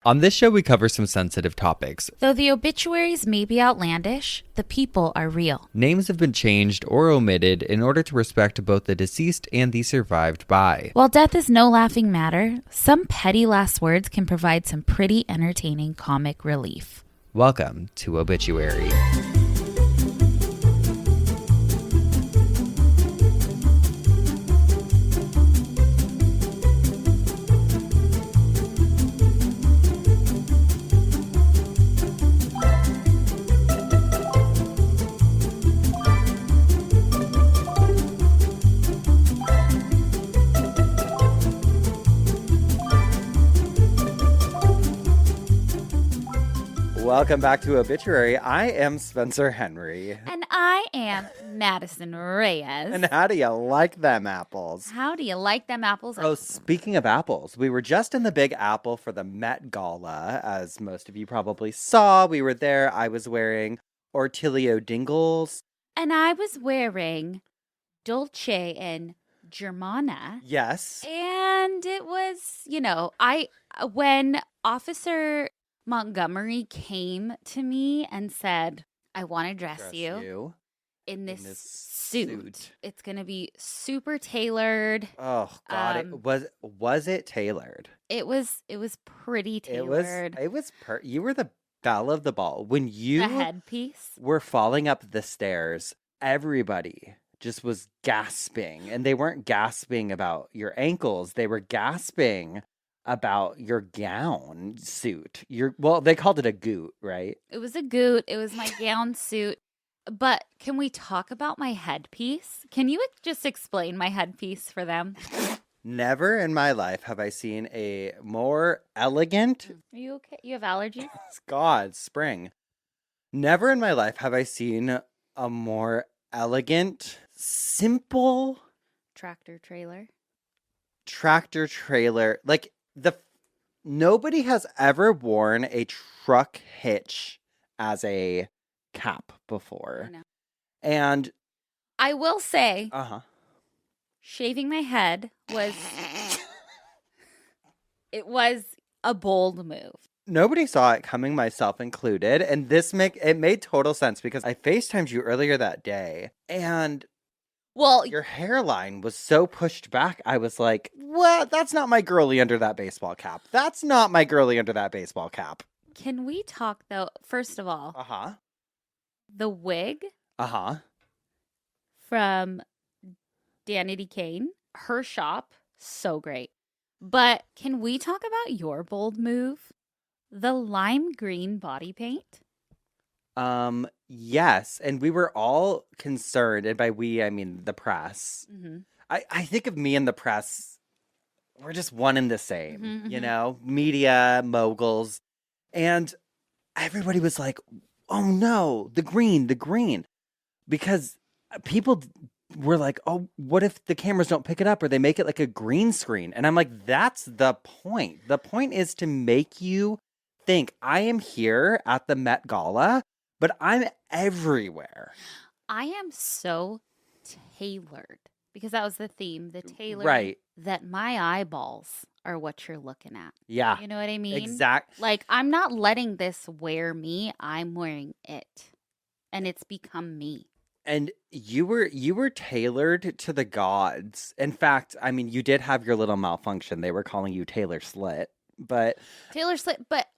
On this show, we cover some sensitive topics. Though the obituaries may be outlandish, the people are real. Names have been changed or omitted in order to respect both the deceased and the survived by. While death is no laughing matter, some petty last words can provide some pretty entertaining comic relief. Welcome to Obituary. Welcome back to Obituary. I am Spencer Henry. And I am Madison Reyes. And how do you like them apples? How do you like them apples? Oh, speaking of apples, we were just in the Big Apple for the Met Gala, as most of you probably saw. We were there. I was wearing Ortilio Dingles. And I was wearing Dolce and Germana. Yes. And it was, when Officer Montgomery came to me and said, I want to dress you in this suit. It's going to be super tailored. Oh, God. Was it tailored? It was pretty tailored. You were the belle of the ball. When you the headpiece were falling up the stairs, everybody just was gasping. And they weren't gasping about your ankles. They were gasping about your gown suit. They called it a goot, right? It was a goot. It was my gown suit. But can we talk about my headpiece? Can you just explain my headpiece for them? Never in my life have I seen a more elegant... Are you okay? You have allergies? God, spring. Never in my life have I seen a more elegant, simple... Tractor trailer. Like... Nobody has ever worn a truck hitch as a cap before. And I will say, shaving my head was a bold move. Nobody saw it coming, myself included, and it made total sense because I FaceTimed you earlier that day, and your hairline was so pushed back. I was like, what? That's not my girly under that baseball cap. That's not my girly under that baseball cap. Can we talk, though, first of all? The wig? From Danity Kane. Her shop, so great. But can we talk about your bold move? The lime green body paint? Yes, and we were all concerned, and by we, I mean the press. Mm-hmm. I think of me and the press, we're just one and the same, media moguls, and everybody was like, oh no, the green, because people were like, oh, what if the cameras don't pick it up or they make it like a green screen? And I'm like, that's the point. The point is to make you think I am here at the Met Gala, but I'm everywhere. I am so tailored because that was the theme, the tailored. Right. That my eyeballs are what you're looking at. Yeah. You know what I mean? Exactly. Like, I'm not letting this wear me. I'm wearing it. And it's become me. And you were tailored to the gods. In fact, I mean, you did have your little malfunction. They were calling you Taylor Slit. But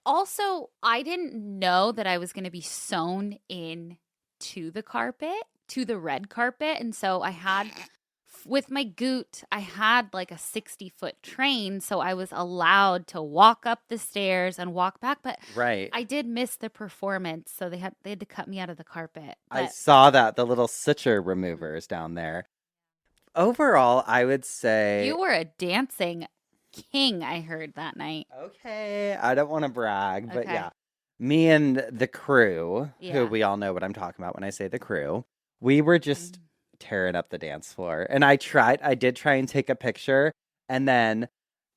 also I didn't know that I was going to be sewn in to the carpet, to the red carpet. And so I had, with my goot, I had like a 60-foot train. So I was allowed to walk up the stairs and walk back. But I did miss the performance. So they had to cut me out of the carpet. I saw that, the little suture removers down there. Overall, I would say... You were a dancing king, I heard that night. Okay, I don't want to brag, but yeah. Me and the crew, who we all know what I'm talking about when I say the crew, we were just tearing up the dance floor. And I did try and take a picture. And then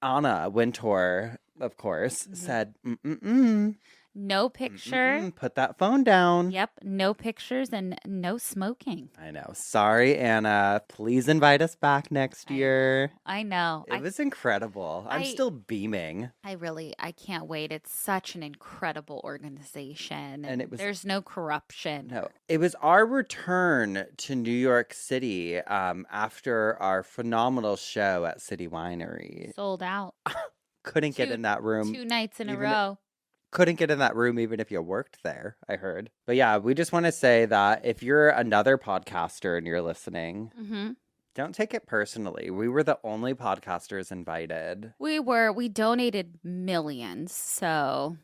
Anna Wintour, of course, said, No picture. Put that phone down. Yep. No pictures and no smoking. I know. Sorry, Anna. Please invite us back next year. I know. It was incredible. I'm still beaming. I can't wait. It's such an incredible organization. And there's no corruption. No, it was our return to New York City after our phenomenal show at City Winery. Sold out. Couldn't get in that room. 2 nights in a row. Couldn't get in that room even if you worked there, I heard. But yeah, we just want to say that if you're another podcaster and you're listening, don't take it personally. We were the only podcasters invited. We donated millions, so.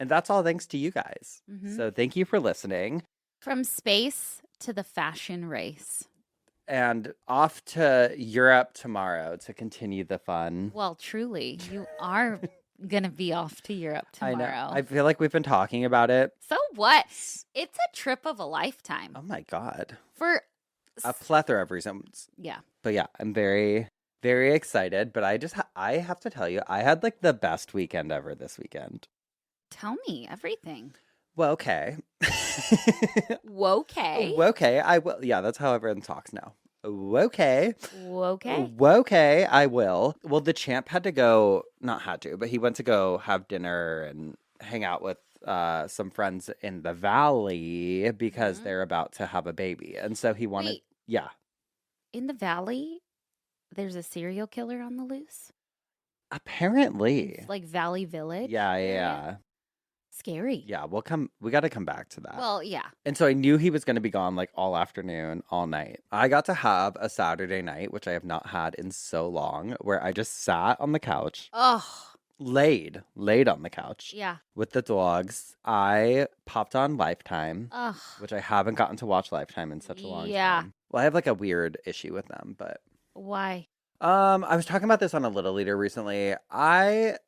And that's all thanks to you guys. So thank you for listening. From space to the fashion race. And off to Europe tomorrow to continue the fun. Well, truly, you are going to be off to Europe tomorrow. I know. I feel like we've been talking about it. So what? It's a trip of a lifetime. Oh my God. For a plethora of reasons. Yeah. But yeah, I'm very, very excited. But I have to tell you, I had like the best weekend ever this weekend. Tell me everything. Well, okay. Okay. Okay, I will. Yeah, that's how everyone talks now. Okay. Okay. Okay, I will. Well, the champ had to go, not had to, but he went to go have dinner and hang out with some friends in the valley because they're about to have a baby. And so he wanted, Wait. Yeah. In the valley, there's a serial killer on the loose? Apparently. It's like Valley Village? Yeah. Scary. Yeah, we got to come back to that. Well, yeah. And so I knew he was going to be gone like all afternoon, all night. I got to have a Saturday night, which I have not had in so long, where I just sat on the couch. Oh. Laid on the couch. Yeah. With the dogs. I popped on Lifetime, Ugh. which I haven't gotten to watch Lifetime in such a long time. Well, I have like a weird issue with them, but Why? I was talking about this on a Little Leader recently. I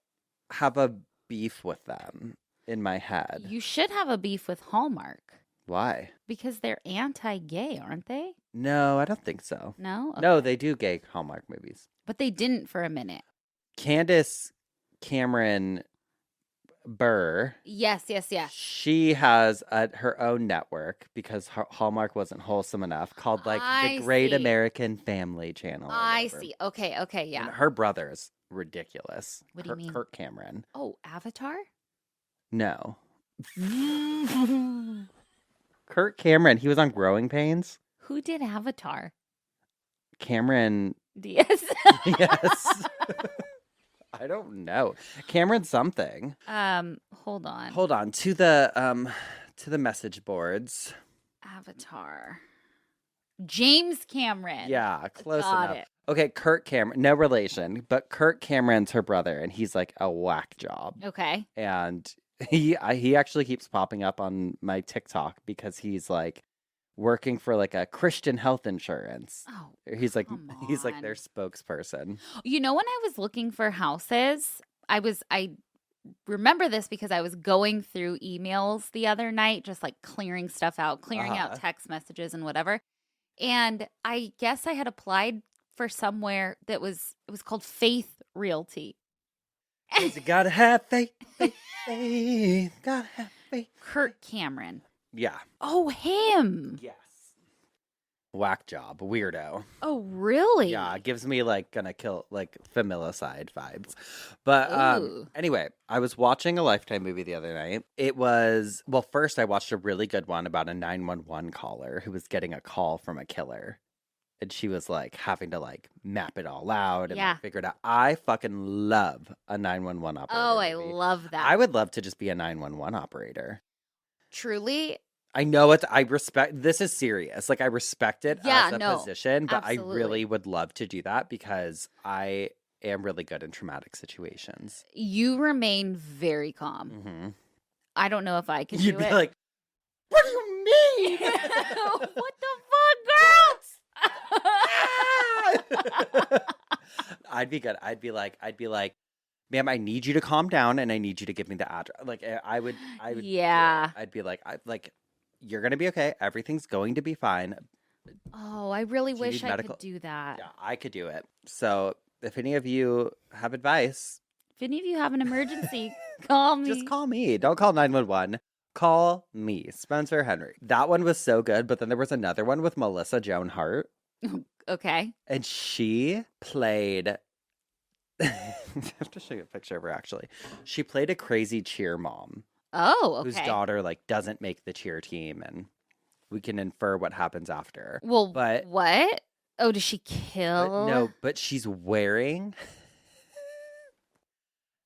have a beef with them in my head. You should have a beef with Hallmark. Why? Because they're anti-gay, aren't they? No, I don't think so. No? Okay. No, they do gay Hallmark movies. But they didn't for a minute. Candace Cameron Burr. Yes. She has her own network because Hallmark wasn't wholesome enough, called like the Great American Family Channel. I see. Okay, yeah. And her brother's ridiculous. What do you mean? Kirk Cameron. Oh, Avatar? No. Kirk Cameron, he was on Growing Pains. Who did Avatar? Cameron Diaz. Yes. I don't know. Cameron something. Hold on. Hold on. To the message boards. Avatar. James Cameron. Yeah, close Got enough. it. Okay, Kirk Cameron, no relation, but Kirk Cameron's her brother, and he's like a whack job. Okay. And he actually keeps popping up on my TikTok because he's like working for like a Christian health insurance. Oh, he's like come their on. spokesperson. You know, when I was looking for houses, I remember this because I was going through emails the other night, just like clearing stuff out, clearing out text messages and whatever. And I guess I had applied for somewhere that it was called Faith Realty. You gotta have faith, gotta have faith. Kirk Cameron. Yeah. Oh, him. Yes. Whack job, weirdo. Oh, really? Yeah, it gives me like gonna kill like familicide vibes. But Ooh. Anyway, I was watching a Lifetime movie the other night. It was, well, first I watched a really good one about a 911 caller who was getting a call from a killer. And she was like having to like map it all out and like, figure it out. I fucking love a 911 operator. Oh, I movie. love that. I would love to just be a 911 operator. Truly. I know I respect, this is serious. Like I respect it as a position, but absolutely. I really would love to do that because I am really good in traumatic situations. You remain very calm. Mm-hmm. I don't know if I can You'd do be it. like, what do you mean? What the fuck, girls? I'd be good. I'd be like, ma'am, I need you to calm down and I need you to give me the address. Like I would. Yeah. I'd be like, you're gonna be okay. Everything's going to be fine. Oh, I really Do you wish need I medical- could do that. Yeah, I could do it. So if any of you have advice, If any of you have an emergency, call me. Just call me. Don't call 911. Call me, Spencer Henry. That one was so good, but then there was another one with Melissa Joan Hart. Okay. And she played... I have to show you a picture of her, actually. She played a crazy cheer mom. Oh, okay. Whose daughter, like, doesn't make the cheer team, and we can infer what happens after. Well, but what? Oh, does she kill? No, but she's wearing...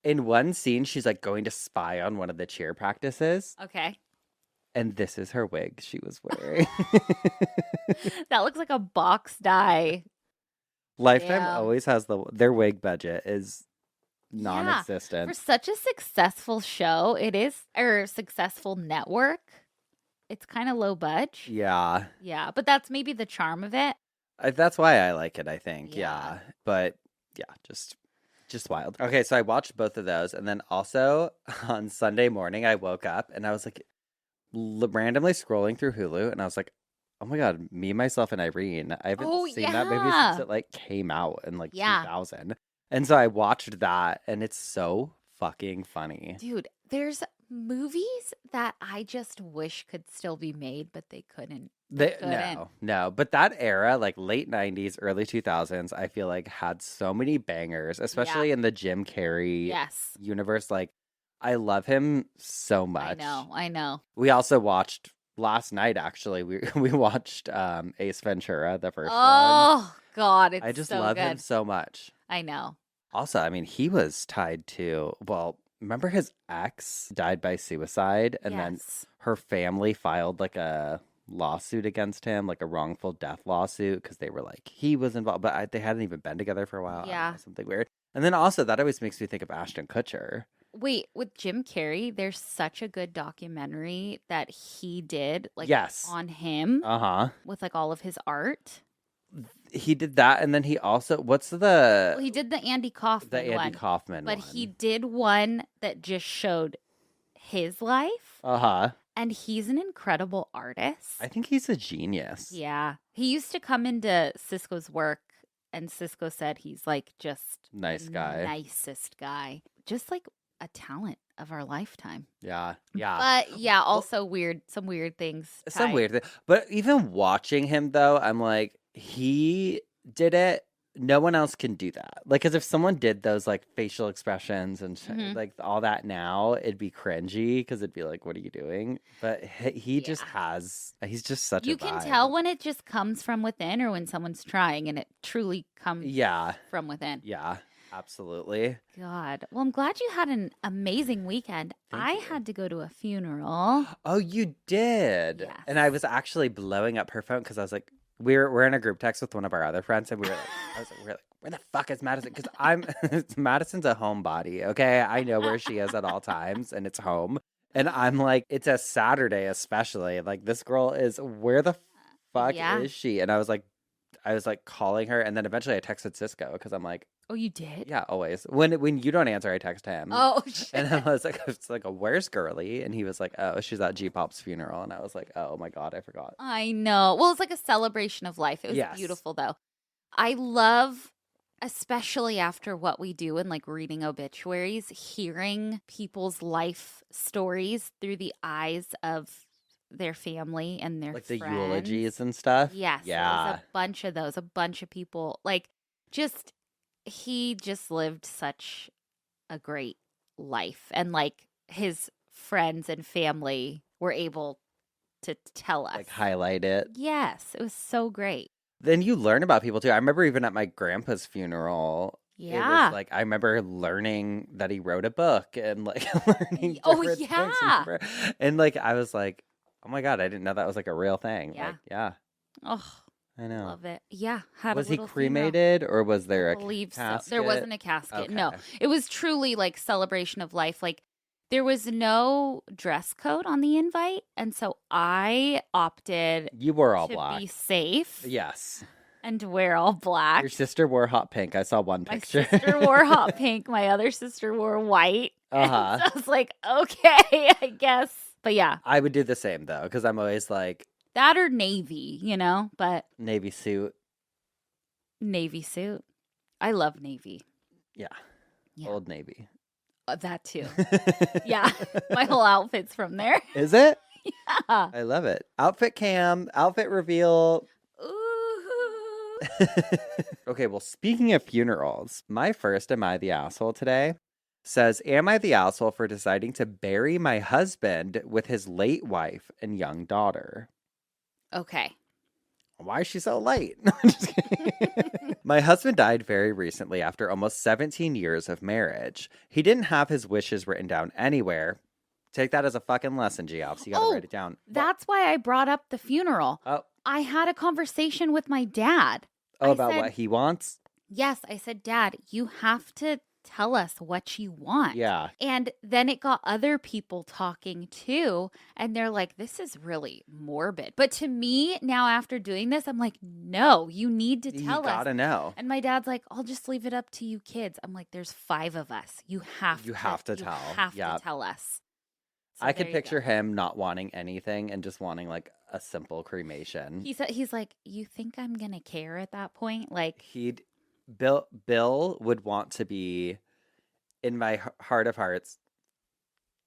In one scene, she's like going to spy on one of the cheer practices. Okay. And this is her wig she was wearing. That looks like a box dye. Lifetime Damn. always has their wig budget is non-existent. For such a successful show, it is, or successful network, it's kind of low budget. Yeah. Yeah, but that's maybe the charm of it. That's why I like it, I think. Yeah. Yeah. But yeah, just wild. Okay, so I watched both of those. And then also on Sunday morning, I woke up and I was like randomly scrolling through Hulu. And I was like, oh my God, Me, Myself, and Irene. I haven't seen that movie since it like came out in like 2000. And so I watched that and it's so fucking funny. Dude, there's movies that I just wish could still be made, but they couldn't. No. But that era, like late 90s, early 2000s, I feel like had so many bangers, especially in the Jim Carrey universe. Like, I love him so much. I know. We also watched last night, actually, we watched Ace Ventura, the first one. Oh, God, it's I just so love good. him so much. I know. Also, I mean, he was tied to, well, remember his ex died by suicide, and then her family filed like a lawsuit against him, like a wrongful death lawsuit, because they were like, he was involved, but they hadn't even been together for a while. Yeah. Something weird. And then also, that always makes me think of Ashton Kutcher. Wait, with Jim Carrey, there's such a good documentary that he did, like, on him. With, like, all of his art. He did that, and then he also, he did the Andy Kaufman one. Kaufman But one. he did one that just showed his life. And he's an incredible artist. I think he's a genius. Yeah. He used to come into Cisco's work, and Cisco said he's, like, just... Nice guy. Nicest guy. Just, like, a talent of our lifetime. Yeah. But, yeah, also some weird things. Some weird thing. But even watching him, though, I'm like, he did it. No one else can do that. Like, because if someone did those, like, facial expressions and, like, all that now, it'd be cringy because it'd be like, what are you doing? But he just he's just such a vibe. You can tell when it just comes from within or when someone's trying and it truly comes from within. Yeah, absolutely. God. Well, I'm glad you had an amazing weekend. I had to go to a funeral. Oh, you did? Yes. And I was actually blowing up her phone because I was like, we're in a group text with one of our other friends, and we're like, where the fuck is Madison? Because Madison's a homebody, okay? I know where she is at all times, and it's home. And I'm like, it's a Saturday especially. Like, this girl is, where the fuck is she? And I was like calling her, and then eventually I texted Cisco because I'm like, oh, you did? Yeah, always. When you don't answer, I text him. Oh, shit. And I was like, where's Girly? And he was like, oh, she's at G-Pop's funeral. And I was like, oh my God, I forgot. I know. Well, it's like a celebration of life. It was beautiful, though. I love, especially after what we do and like reading obituaries, hearing people's life stories through the eyes of their family and their like friends. The eulogies and stuff. Yes. Yeah. There's a bunch of those. A bunch of people. Like, he just lived such a great life. And like his friends and family were able to tell us. Like highlight it. Yes. It was so great. Then you learn about people too. I remember even at my grandpa's funeral. Yeah. It was like, I remember learning that he wrote a book and like learning different things. And like, I was like, oh my God, I didn't know that was like a real thing. Yeah. Like, yeah. Oh, I know. Love it. Yeah. Was he cremated or was there a casket? So. There wasn't a casket. Okay. No. It was truly like celebration of life. Like there was no dress code on the invite. And so I opted You wore all to black. Be safe. Yes. And to wear all black. Your sister wore hot pink. I saw one picture. My sister wore hot pink. My other sister wore white. Uh-huh. So I was like, okay, I guess. But yeah. I would do the same though, because I'm always like that or navy, you know, but navy suit. Navy suit. I love navy. Yeah. Old Navy. That too. Yeah. My whole outfit's from there. Is it? Yeah. I love it. Outfit cam, outfit reveal. Ooh. Okay, well, speaking of funerals, my first Am I the Asshole today says, am I the asshole for deciding to bury my husband with his late wife and young daughter? Okay. Why is she so late? No, I'm just kidding. My husband died very recently after almost 17 years of marriage. He didn't have his wishes written down anywhere. Take that as a fucking lesson, Geoffs. You gotta write it down. That's why I brought up the funeral. Oh. I had a conversation with my dad. Oh, about what he wants? Yes. I said, Dad, you have to tell us what you want. Yeah. And then it got other people talking too. And they're like, this is really morbid. But to me, now after doing this, I'm like, no, you need to tell us. You gotta know. And my dad's like, I'll just leave it up to you kids. I'm like, there's 5 of us. You have to tell. You have to tell us. So I could picture him not wanting anything and just wanting like a simple cremation. He said, he's like, you think I'm gonna care at that point? Like Bill would want to be, in my heart of hearts,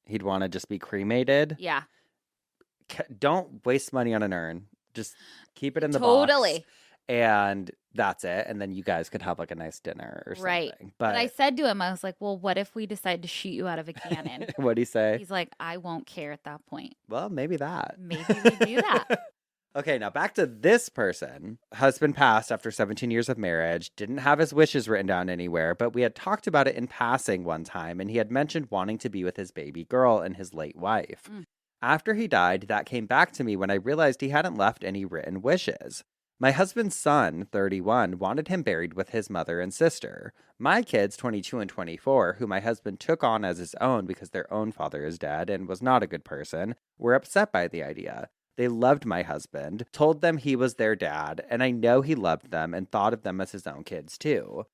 he'd want to just be cremated. Yeah. Don't waste money on an urn. Just keep it in the box. Totally. And that's it. And then you guys could have like a nice dinner or something. Right. But I said to him, I was like, well, what if we decide to shoot you out of a cannon? What'd he say? He's like, I won't care at that point. Well, maybe that. Maybe we do that. Okay, now back to this person. Husband passed after 17 years of marriage, didn't have his wishes written down anywhere, but we had talked about it in passing one time, and he had mentioned wanting to be with his baby girl and his late wife. After he died, that came back to me when I realized he hadn't left any written wishes. My husband's son, 31, wanted him buried with his mother and sister. My kids, 22 and 24, who my husband took on as his own because their own father is dead and was not a good person, were upset by the idea. They loved my husband, told them he was their dad, and I know he loved them and thought of them as his own kids too.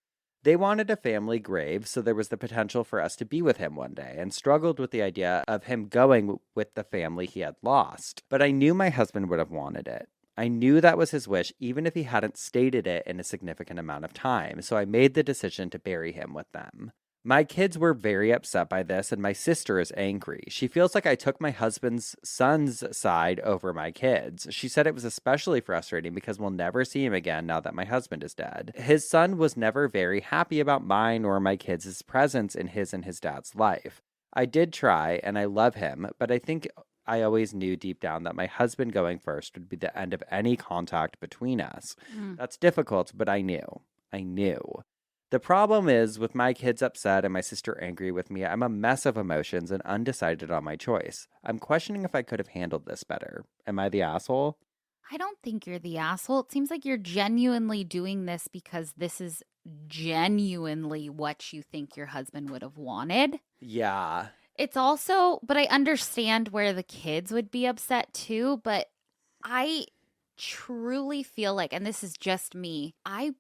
They wanted a family grave, so there was the potential for us to be with him one day, and struggled with the idea of him going with the family he had lost. But I knew my husband would have wanted it. I knew that was his wish, even if he hadn't stated it in a significant amount of time, so I made the decision to bury him with them. My kids were very upset by this, and my sister is angry. She feels like I took my husband's son's side over my kids. She said it was especially frustrating because we'll never see him again now that my husband is dead. His son was never very happy about mine or my kids' presence in his and his dad's life. I did try, and I love him, but I think I always knew deep down that my husband going first would be the end of any contact between us. That's difficult, but I knew. The problem is, with my kids upset and my sister angry with me, I'm a mess of emotions and undecided on my choice. I'm questioning if I could have handled this better. Am I the asshole? I don't think you're the asshole. It seems like you're genuinely doing this because this is genuinely what you think your husband would have wanted. Yeah. It's also, but I understand where the kids would be upset too, but I truly feel like, and this is just me, I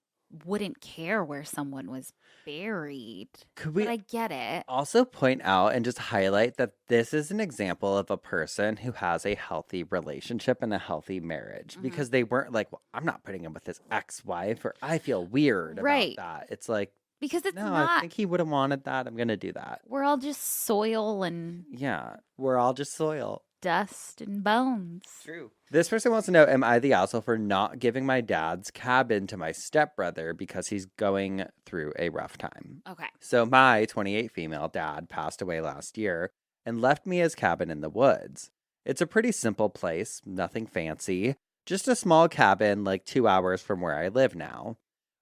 wouldn't care where someone was buried. Could we but I get it. Also point out and just highlight that this is an example of a person who has a healthy relationship and a healthy marriage, because they weren't like, well, I'm not putting him with his ex-wife, or I feel weird about that. It's like, because it's no, not. I think he would have wanted that. I'm going to do that. We're all just soil and. Yeah, we're all just soil. Dust and bones. True. This person wants to know, am I the asshole for not giving my dad's cabin to my stepbrother because he's going through a rough time? Okay. So my 28 female dad passed away last year and left me his cabin in the woods. It's a pretty simple place, nothing fancy, just a small cabin like 2 hours from where I live now.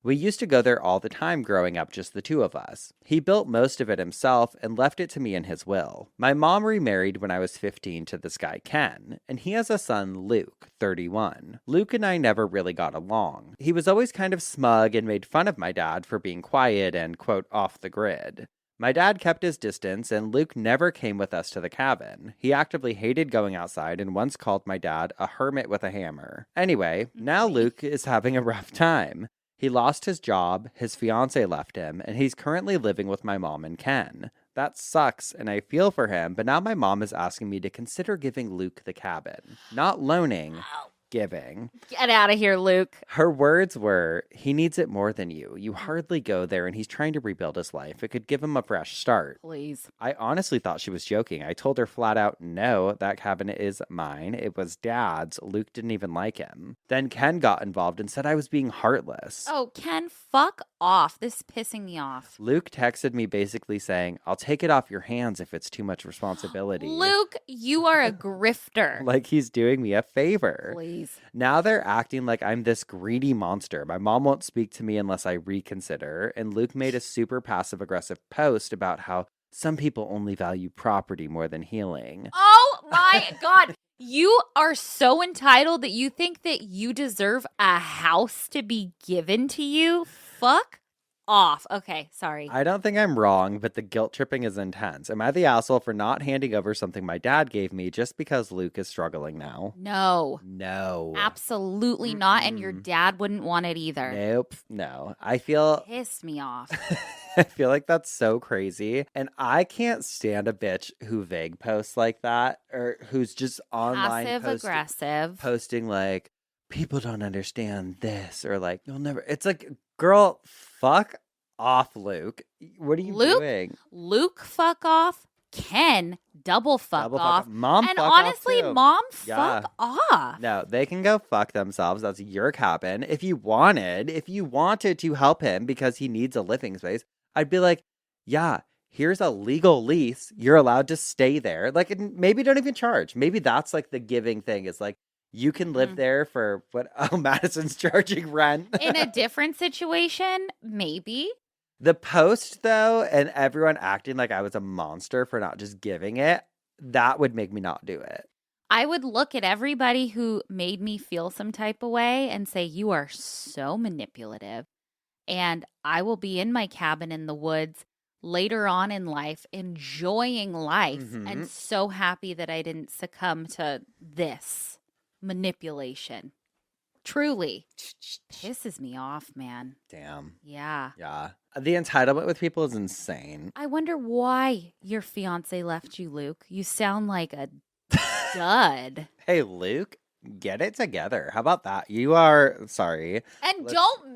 We used to go there all the time growing up, just the two of us. He built most of it himself and left it to me in his will. My mom remarried when I was 15 to this guy Ken, and he has a son, Luke, 31. Luke and I never really got along. He was always kind of smug and made fun of my dad for being quiet and, quote, off the grid. My dad kept his distance, and Luke never came with us to the cabin. He actively hated going outside and once called my dad a hermit with a hammer. Anyway, now Luke is having a rough time. He lost his job, his fiancée left him, and he's currently living with my mom and Ken. That sucks, and I feel for him, but now my mom is asking me to consider giving Luke the cabin. Not loaning, giving. Get out of here, Luke. Her words were, he needs it more than you. You hardly go there and he's trying to rebuild his life. It could give him a fresh start. Please. I honestly thought she was joking. I told her flat out, no, that cabinet is mine. It was Dad's. Luke didn't even like him. Then Ken got involved and said I was being heartless. Oh, Ken, fuck off. This is pissing me off. Luke texted me basically saying, I'll take it off your hands if it's too much responsibility. Luke, you are a grifter. Like he's doing me a favor. Please. Now they're acting like I'm this greedy monster. My mom won't speak to me unless I reconsider. And Luke made a super passive-aggressive post about how some people only value property more than healing. Oh my God. You are so entitled that you think that you deserve a house to be given to you? Fuck off. Okay, sorry. I don't think I'm wrong, but the guilt tripping is intense. Am I the asshole for not handing over something my dad gave me just because Luke is struggling now? No. No. Absolutely not. And your dad wouldn't want it either. Nope. No. I feel Pissed me off. I feel like that's so crazy. And I can't stand a bitch who vague posts like that or who's just online Passive aggressive. posting like, people don't understand this or like, you'll never. It's like, girl, fuck off, Luke. What are you doing? Luke, fuck off. Ken, double fuck off. Mom, and fuck honestly, off too. Mom, Yeah. fuck off. No, they can go fuck themselves. That's your cabin. If you wanted to help him because he needs a living space, I'd be like, yeah, here's a legal lease. You're allowed to stay there. Like, and maybe don't even charge. Maybe that's like the giving thing is like, you can live there for what? Oh, Madison's charging rent. In a different situation, maybe. The post, though, and everyone acting like I was a monster for not just giving it, that would make me not do it. I would look at everybody who made me feel some type of way and say, you are so manipulative. And I will be in my cabin in the woods later on in life, enjoying life, and so happy that I didn't succumb to this manipulation. Truly. Pisses me off, man. Damn. Yeah. Yeah. The entitlement with people is insane. I wonder why your fiance left you, Luke. You sound like a dud. Hey, Luke, get it together. How about that? You are, sorry. And don't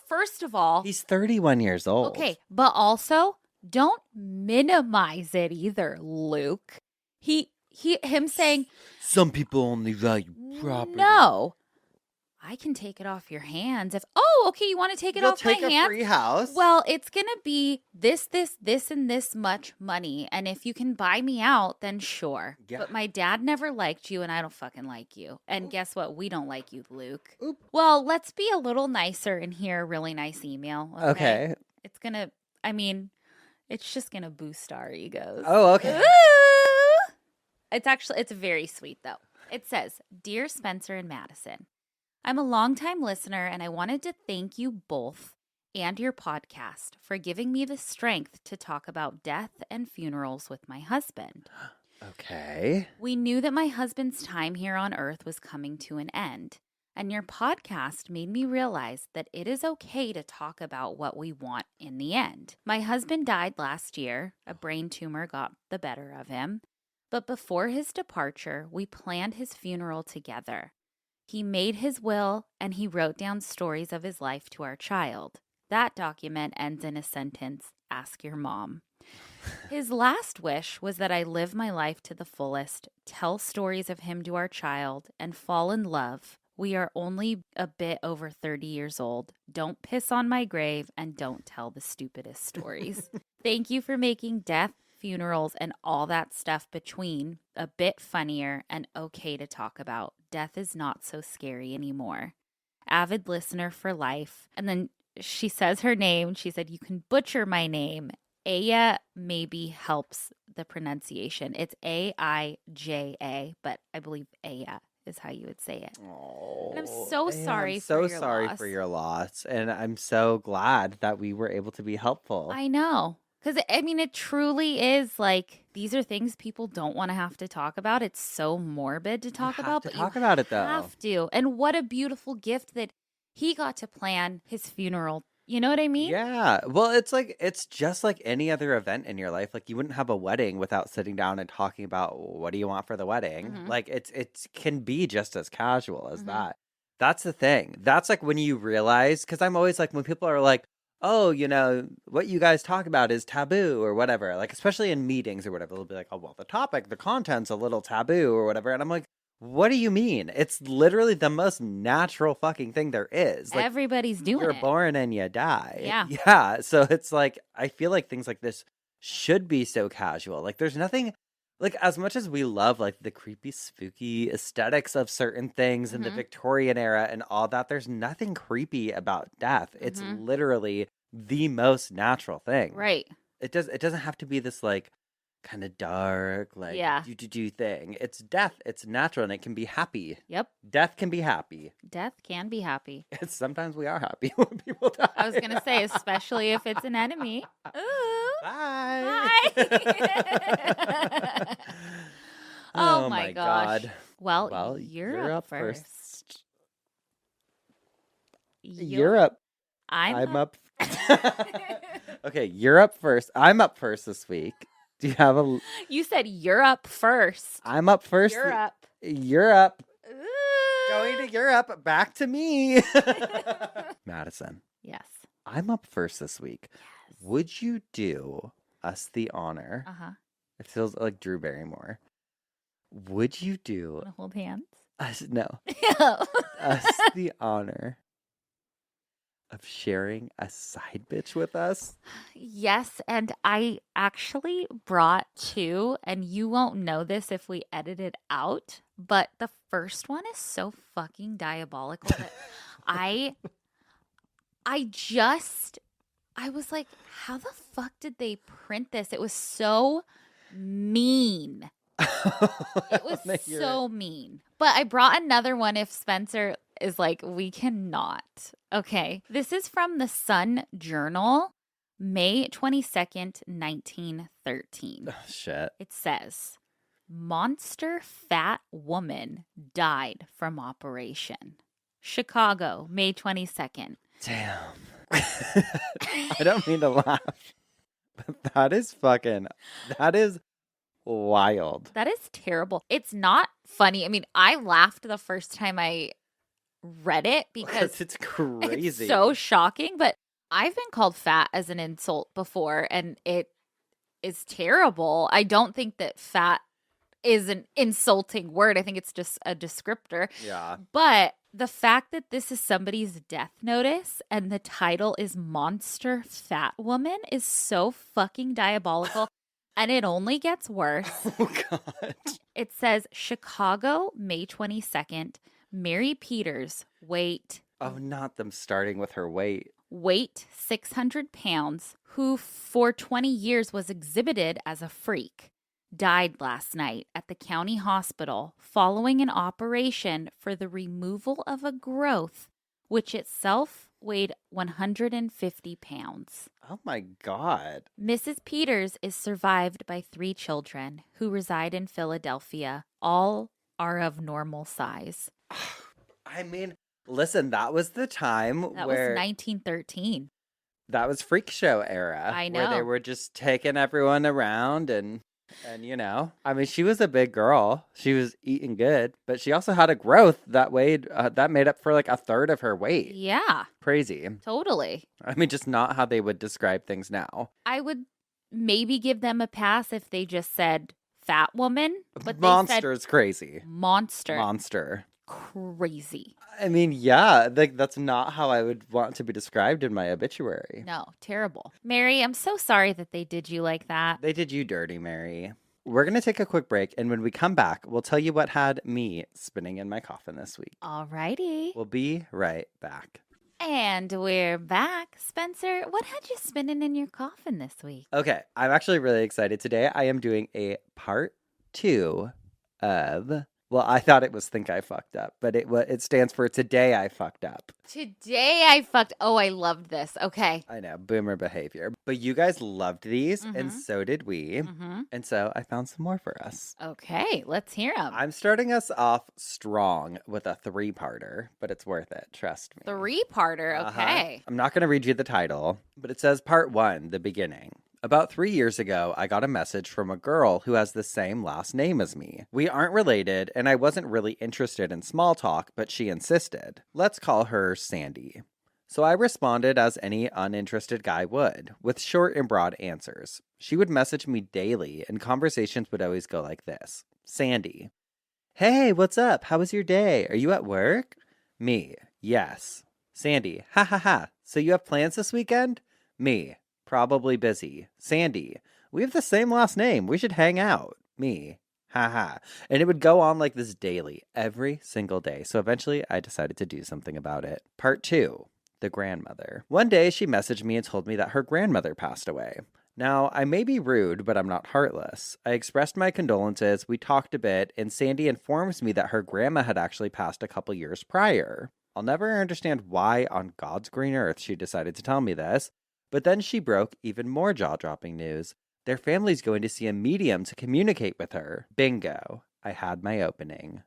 first of all. He's 31 years old. Okay, but also don't minimize it either, Luke. Him saying some people only value property. No. I can take it off your hands. Okay, you want to take it off my hands? You'll take a free house. Well, it's going to be this, and this much money. And if you can buy me out, then sure. Yeah. But my dad never liked you, and I don't fucking like you. And Oop. guess what? We don't like you, Luke. Oop. Well, let's be a little nicer and hear a really nice email. Okay. It's going to, it's just going to boost our egos. Oh, okay. Ooh! It's very sweet, though. It says, Dear Spencer and Madison, I'm a longtime listener, and I wanted to thank you both and your podcast for giving me the strength to talk about death and funerals with my husband. Okay. We knew that my husband's time here on earth was coming to an end, and your podcast made me realize that it is okay to talk about what we want in the end. My husband died last year. A brain tumor got the better of him. But before his departure, we planned his funeral together. He made his will, and he wrote down stories of his life to our child. That document ends in a sentence, ask your mom. His last wish was that I live my life to the fullest, tell stories of him to our child, and fall in love. We are only a bit over 30 years old. Don't piss on my grave, and don't tell the stupidest stories. Thank you for making death, funerals, and all that stuff between a bit funnier and okay to talk about. Death is not so scary anymore. Avid listener for life. And then she says her name. She said, you can butcher my name. Aya maybe helps the pronunciation. It's Aija, but I believe Aya is how you would say it. Oh, and I'm so sorry I'm for so your sorry loss. for your loss. And I'm so glad that we were able to be helpful. I know. Because, it truly is like, these are things people don't want to have to talk about. It's so morbid to talk about. But But talk you about it, though. have to. And what a beautiful gift that he got to plan his funeral You know what I mean? Yeah. Well, it's just like any other event in your life. Like you wouldn't have a wedding without sitting down and talking about what do you want for the wedding. Mhm. Like it can be just as casual as Mhm. that. That's the thing. That's like when you realize, because I'm always like when people are like, oh, what you guys talk about is taboo or whatever. Like especially in meetings or whatever, they'll be like, oh well, the content's a little taboo or whatever, and I'm like, what do you mean? It's literally the most natural fucking thing there is. Like Everybody's doing you're it. born and you die. Yeah. Yeah. So it's like, I feel like things like this should be so casual. Like there's nothing, like as much as we love like the creepy, spooky aesthetics of certain things in the Mhm. Victorian era and all that, there's nothing creepy about death. It's Mhm. literally the most natural thing. Right. It doesn't have to be this like kind of dark, like Yeah. do thing. It's death. It's natural and it can be happy. Yep. Death can be happy. Death can be happy. Sometimes we are happy when people die. I was going to say, especially if it's an enemy. Ooh. Bye. Bye. Oh my gosh. God. Well, you're up first. You're I'm up. up. Okay, you're up first. I'm up first this week. Do you have a? You said you're up first. I'm up first. You're up. You're up. Ooh. Going to Europe. Back to me. Madison. Yes. I'm up first this week. Yes. Would you do us the honor? Uh-huh. It feels like Drew Barrymore. Would you do Wanna hold hands? us? No. Us the honor of sharing a side bitch with us? Yes, and I actually brought two, and you won't know this if we edit it out, but the first one is so fucking diabolical that I was like, how the fuck did they print this? It was so mean. It was so mean. But I brought another one if Spencer is like, we cannot. Okay. This is from the Sun Journal, May 22nd, 1913. Oh, shit. It says, monster fat woman died from operation. Chicago, May 22nd. Damn. I don't mean to laugh, but that is wild. That is terrible. It's not funny. I mean, I laughed the first time I read it because it's crazy. It's so shocking, but I've been called fat as an insult before, and it is terrible. I don't think that fat is an insulting word. I think it's just a descriptor. Yeah. But the fact that this is somebody's death notice and the title is Monster Fat Woman is so fucking diabolical. And it only gets worse. Oh, God. It says Chicago, May 22nd. Mary Peters, weight. Oh, not them starting with her weight. Weight 600 pounds, who for 20 years was exhibited as a freak, died last night at the county hospital following an operation for the removal of a growth, which itself weighed 150 pounds. Oh, my God. Mrs. Peters is survived by 3 children who reside in Philadelphia. All are of normal size. I mean, listen, that was the time That where... was 1913. That was freak show era. I Where they know. were just taking everyone around and I mean, she was a big girl. She was eating good, but she also had a growth that made up for like a third of her weight. Yeah, Crazy. totally. I mean, just not how they would describe things now. I would maybe give them a pass if they just said fat woman, but Monster is they said crazy. monster. Crazy. I mean, yeah, like that's not how I would want to be described in my obituary. No, terrible. Mary, I'm so sorry that they did you like that. They did you dirty, Mary. We're going to take a quick break, and when we come back, we'll tell you what had me spinning in my coffin this week. Alrighty. We'll be right back. And we're back. Spencer, what had you spinning in your coffin this week? Okay, I'm actually really excited. Today I am doing a part 2 of Well, I thought it was think I fucked up, but it stands for today I fucked up. Today I fucked. Oh, I loved this. Okay. I know, boomer behavior. But you guys loved these, and so did we. And so I found some more for us. Okay, let's hear them. I'm starting us off strong with a 3-parter, but it's worth it. Trust me. 3-parter. Okay. I'm not going to read you the title, but it says part 1, the beginning. About 3 years ago, I got a message from a girl who has the same last name as me. We aren't related, and I wasn't really interested in small talk, but she insisted. Let's call her Sandy. So I responded as any uninterested guy would, with short and broad answers. She would message me daily, and conversations would always go like this. Sandy. Hey, what's up? How was your day? Are you at work? Me. Yes. Sandy. Ha ha ha. So you have plans this weekend? Me. Probably busy. Sandy. We have the same last name. We should hang out. Me. Ha ha. And it would go on like this daily, every single day. So eventually I decided to do something about it. Part 2. The grandmother. One day she messaged me and told me that her grandmother passed away. Now, I may be rude, but I'm not heartless. I expressed my condolences, we talked a bit, and Sandy informs me that her grandma had actually passed a couple years prior. I'll never understand why on God's green earth she decided to tell me this, but then she broke even more jaw-dropping news. Their family's going to see a medium to communicate with her. Bingo. I had my opening.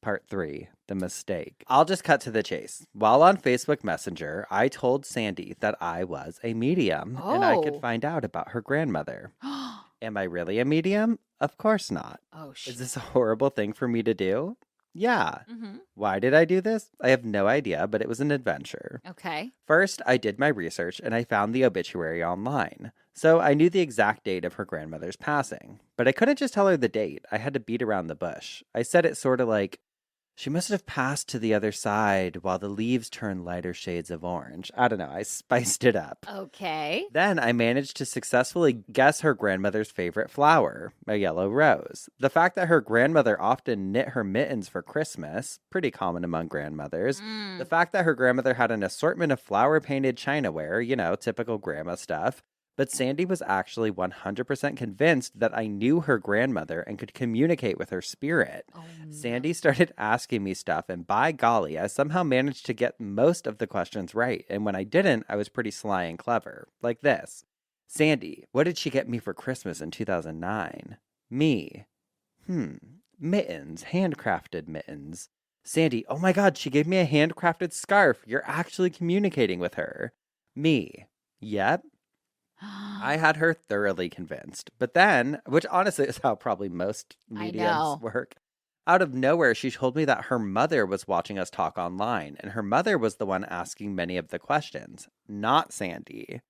Part 3, the mistake. I'll just cut to the chase. While on Facebook Messenger, I told Sandy that I was a medium and I could find out about her grandmother. Am I really a medium? Of course not. Oh, shit. Is this a horrible thing for me to do? Yeah. Why did I do this? I have no idea, but it was an adventure. Okay. First, I did my research and I found the obituary online. So I knew the exact date of her grandmother's passing. But I couldn't just tell her the date. I had to beat around the bush. I said it sort of like, she must have passed to the other side while the leaves turn lighter shades of orange. I don't know. I spiced it up. Okay. Then I managed to successfully guess her grandmother's favorite flower, a yellow rose. The fact that her grandmother often knit her mittens for Christmas, pretty common among grandmothers. The fact that her grandmother had an assortment of flower-painted chinaware, you know, typical grandma stuff. But Sandy was actually 100% convinced that I knew her grandmother and could communicate with her spirit. Oh, no. Sandy started asking me stuff, and by golly, I somehow managed to get most of the questions right. And when I didn't, I was pretty sly and clever. Like this. Sandy, what did she get me for Christmas in 2009? Me. Mittens. Handcrafted mittens. Sandy, oh my God, she gave me a handcrafted scarf. You're actually communicating with her. Me. Yep. I had her thoroughly convinced. But then, which honestly is how probably most mediums work, out of nowhere, she told me that her mother was watching us talk online, and her mother was the one asking many of the questions, not Sandy.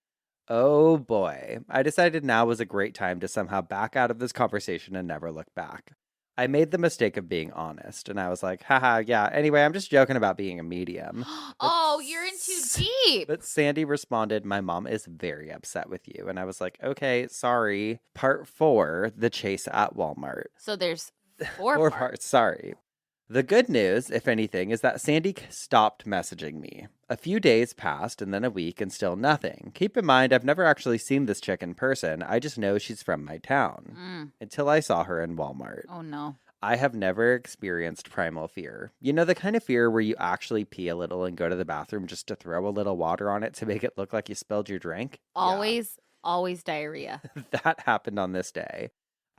Oh boy. I decided now was a great time to somehow back out of this conversation and never look back. I made the mistake of being honest, and I was like, haha, yeah, anyway, I'm just joking about being a medium. Oh, you're in too deep. But Sandy responded, my mom is very upset with you. And I was like, okay, sorry. Part 4, the chase at Walmart. So there's 4 4 parts. parts, sorry. The good news, if anything, is that Sandy stopped messaging me. A few days passed and then a week and still nothing. Keep in mind, I've never actually seen this chick in person. I just know she's from my town. Until I saw her in Walmart. Oh, no. I have never experienced primal fear. You know, the kind of fear where you actually pee a little and go to the bathroom just to throw a little water on it to make it look like you spilled your drink? Always diarrhea. That happened on this day.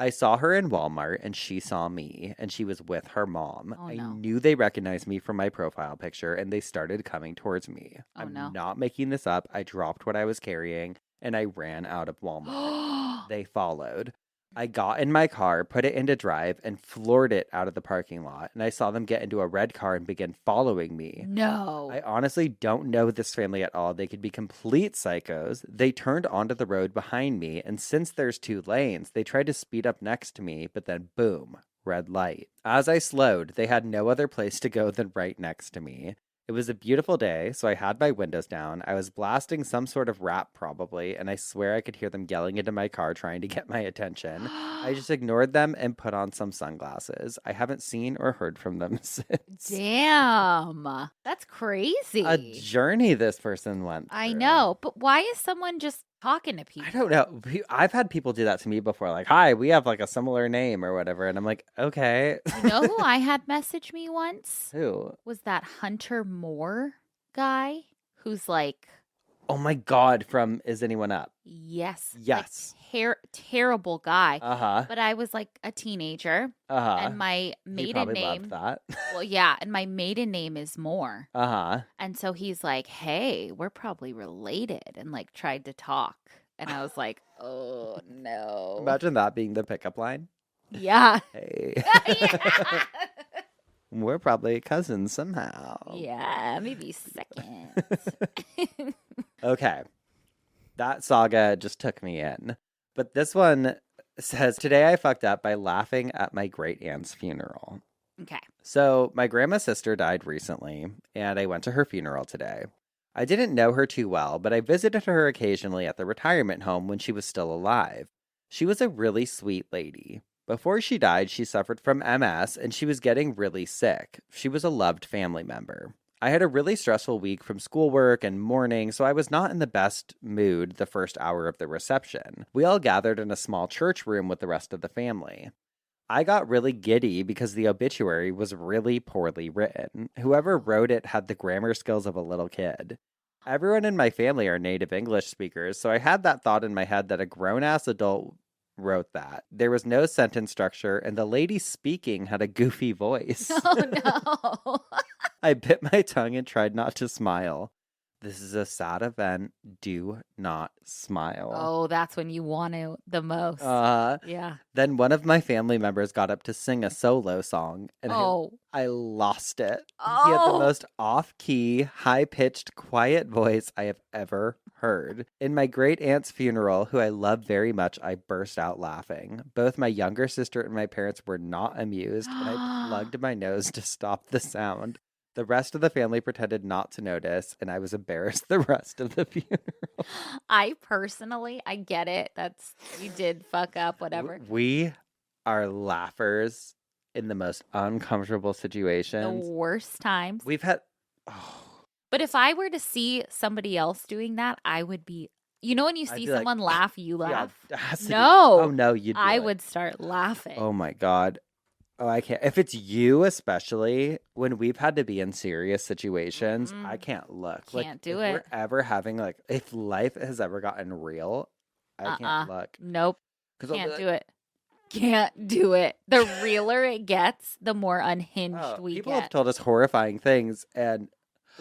I saw her in Walmart and she saw me and she was with her mom. Oh, I no. knew they recognized me from my profile picture and they started coming towards me. Oh, I'm no. not making this up. I dropped what I was carrying and I ran out of Walmart. They followed. I got in my car, put it into drive, and floored it out of the parking lot. And I saw them get into a red car and begin following me. No. I honestly don't know this family at all. They could be complete psychos. They turned onto the road behind me, and since there's 2 lanes, they tried to speed up next to me, but then boom, red light. As I slowed, they had no other place to go than right next to me. It was a beautiful day, so I had my windows down. I was blasting some sort of rap probably, and I swear I could hear them yelling into my car trying to get my attention. I just ignored them and put on some sunglasses. I haven't seen or heard from them since. Damn. That's crazy. A journey this person went through. I know. But why is someone just talking to people. I don't know. I've had people do that to me before. Like, hi, we have like a similar name or whatever. And I'm like, okay. You know who I had message me once? Who? Was that Hunter Moore guy who's like, Oh my God, from Is Anyone Up? yes. Yes. Terrible guy. Uh-huh. But I was like a teenager. Uh-huh. And my He maiden probably name. loved that. Well, yeah. And my maiden name is Moore. Uh-huh. And so he's like, hey, we're probably related. And like tried to talk. And I was like, oh, no. Imagine that being the pickup line. Yeah. Hey. Yeah. We're probably cousins somehow. Yeah, maybe second. Okay. That saga just took me in. But this one says, today I fucked up by laughing at my great aunt's funeral. Okay. So my grandma's sister died recently, and I went to her funeral today. I didn't know her too well, but I visited her occasionally at the retirement home when she was still alive. She was a really sweet lady. Before she died, she suffered from MS, and she was getting really sick. She was a loved family member. I had a really stressful week from schoolwork and mourning, so I was not in the best mood the first hour of the reception. We all gathered in a small church room with the rest of the family. I got really giddy because the obituary was really poorly written. Whoever wrote it had the grammar skills of a little kid. Everyone in my family are native English speakers, so I had that thought in my head that a grown-ass adult wrote that. There was no sentence structure, and the lady speaking had a goofy voice. Oh, no. I bit my tongue and tried not to smile. This is a sad event. Do not smile. Oh, that's when you want to the most. Yeah. Then one of my family members got up to sing a solo song, and I lost it. He had the most off-key, high-pitched, quiet voice I have ever heard. In my great aunt's funeral, who I love very much, I burst out laughing. Both my younger sister and my parents were not amused, and I plugged my nose to stop the sound. The rest of the family pretended not to notice, and I was embarrassed the rest of the funeral. I get it. You did fuck up, whatever. We are laughers in the most uncomfortable situations. The worst times. We've had... But if I were to see somebody else doing that, I would be... You know when you see someone laugh, you laugh? No. Oh, no, you do I would start laughing. Oh, my God. Oh, I can't. If it's you, especially when we've had to be in serious situations, I can't look. Can't do if it. We're ever having if life has ever gotten real, I can't look. Nope. Can't do it. Can't do it. The realer it gets, the more unhinged we get. People have told us horrifying things, and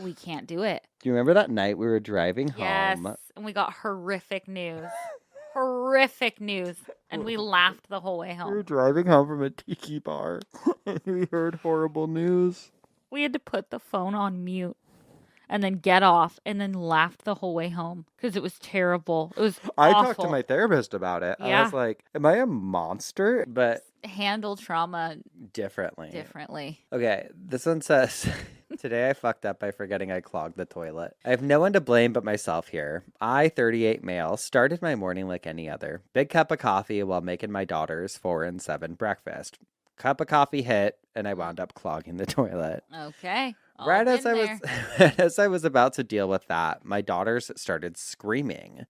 we can't do it. Do you remember that night we were driving home? Yes, and we got horrific news. Horrific news. And we laughed the whole way home. We were driving home from a tiki bar and we heard horrible news. We had to put the phone on mute and then get off and then laughed the whole way home because it was terrible. It was I awful. talked to my therapist about it. Yeah. I was like, am I a monster? But handle trauma differently. Okay, this one says... Today I fucked up by forgetting I clogged the toilet. I have no one to blame but myself here. I, 38 male, started my morning like any other. Big cup of coffee while making my daughters 4 and 7 breakfast. Cup of coffee hit, and I wound up clogging the toilet. Okay. Right as I was about to deal with that, my daughters started screaming.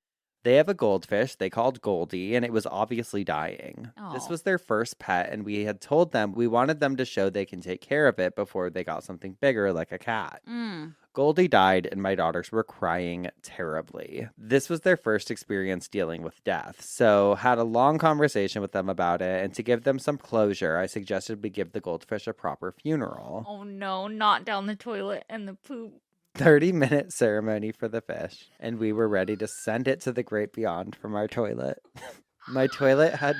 They have a goldfish they called Goldie, and it was obviously dying. This was their first pet, and we had told them we wanted them to show they can take care of it before they got something bigger like a cat. Goldie died, and my daughters were crying terribly. This was their first experience dealing with death, so had a long conversation with them about it, and to give them some closure, I suggested we give the goldfish a proper funeral. Oh no, not down the toilet and the poop. 30-minute ceremony for the fish, and we were ready to send it to the great beyond from our toilet. My toilet had...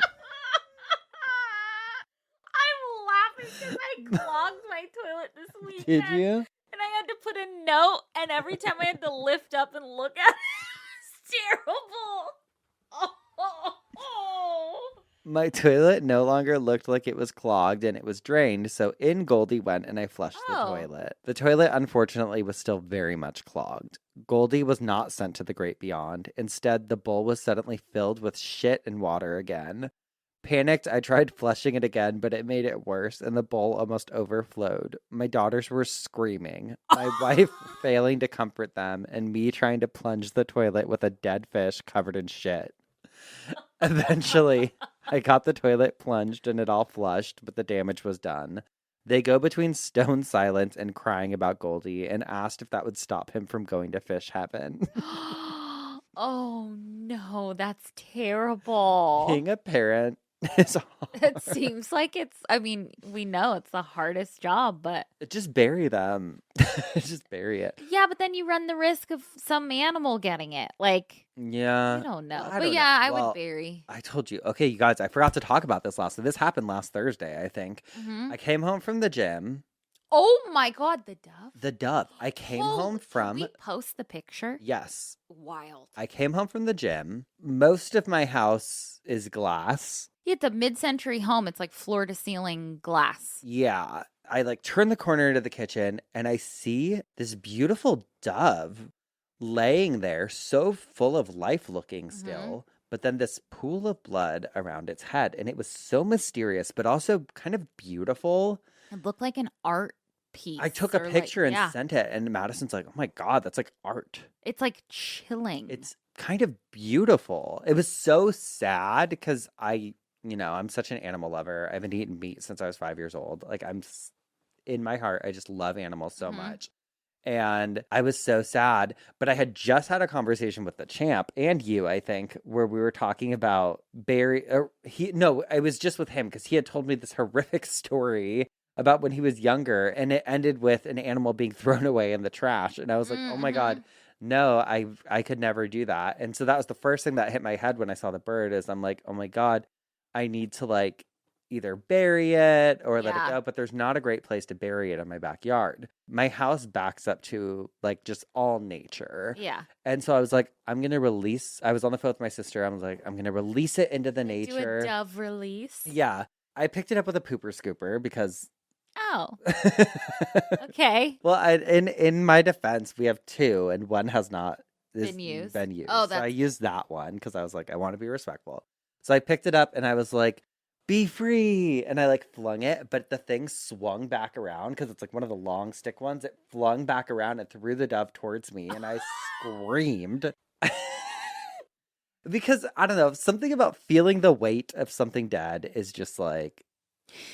I'm laughing because I clogged my toilet this weekend. Did you? And I had to put a note, and every time I had to lift up and look at it, it's terrible. My toilet no longer looked like it was clogged and it was drained, so in Goldie went and I flushed the toilet. The toilet, unfortunately, was still very much clogged. Goldie was not sent to the great beyond. Instead, the bowl was suddenly filled with shit and water again. Panicked, I tried flushing it again, but it made it worse, and the bowl almost overflowed. My daughters were screaming, my wife failing to comfort them, and me trying to plunge the toilet with a dead fish covered in shit. Eventually, I got the toilet plunged and it all flushed, but the damage was done. They go between stone silence and crying about Goldie and asked if that would stop him from going to fish heaven. Oh no, that's terrible. Being a parent is It hard. seems like I mean, we know it's the hardest job, but Just bury them. Just bury it. yeah, but then you run the risk of some animal getting it. Like, Yeah. you don't know. I But don't know. yeah, I Well, would bury. I told you. Okay, you guys, I forgot to talk about this this happened last Thursday, I think. Mhm. I came home from the gym. Oh my God, the dove. The dove. I came home Can from. we post the picture? Yes. Wild. I came home from the gym. Most of my house is glass. Yeah, it's a mid-century home. It's like floor to ceiling glass. Yeah. I like turn the corner into the kitchen and I see this beautiful dove laying there, so full of life looking still, but then this pool of blood around its head. And it was so mysterious, but also kind of beautiful. It looked like an art piece. I took a or like- picture and yeah. sent it, and Madison's like, oh my God, that's like art. It's like chilling. It's kind of beautiful. It was so sad because I'm such an animal lover. I haven't eaten meat since I was 5 years old. Like in my heart, I just love animals so much. And I was so sad, but I had just had a conversation with the champ and you, I think, where we were talking about I was just with him because he had told me this horrific story about when he was younger, and it ended with an animal being thrown away in the trash. And I was like, oh my God, no, I could never do that. And so that was the first thing that hit my head when I saw the bird is I'm like, oh my God, I need to like either bury it or let it Yeah. go, but there's not a great place to bury it in my backyard. My house backs up to like just all nature. Yeah. And so I was like, I was on the phone with my sister. I was like, I'm going to release it into the nature. Do a dove release. Yeah. I picked it up with a pooper scooper because Oh, okay. well, in my defense, we have two, and one has not Been used? So Oh, I that's- used that one because I was like, I want to be respectful. So I picked it up, and I was like, "Be free!" And I like flung it, but the thing swung back around because it's like one of the long stick ones. It flung back around and threw the dove towards me, and I screamed. Because I don't know, something about feeling the weight of something dead is just like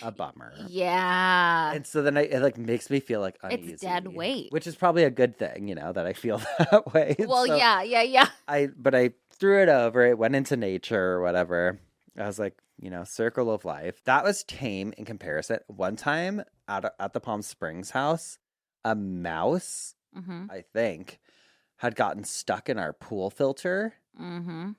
a bummer. Yeah. And so then it like makes me feel like uneasy. It's dead weight. Which is probably a good thing, that I feel that way. And Well, so yeah. But I threw it over, it went into nature or whatever. I was like, circle of life. That was tame in comparison. One time at the Palm Springs house, a mouse, Mm-hmm. I think, had gotten stuck in our pool filter. Mm-hmm.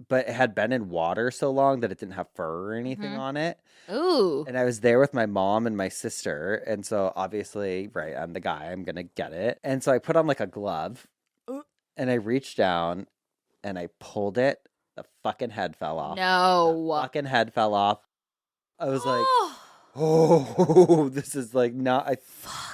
But it had been in water so long that it didn't have fur or anything on it. Ooh. And I was there with my mom and my sister. And so obviously, right, I'm the guy, I'm going to get it. And so I put on like a glove and I reached down and I pulled it. The fucking head fell off. No. The fucking head fell off. I was like, oh, this is like not, I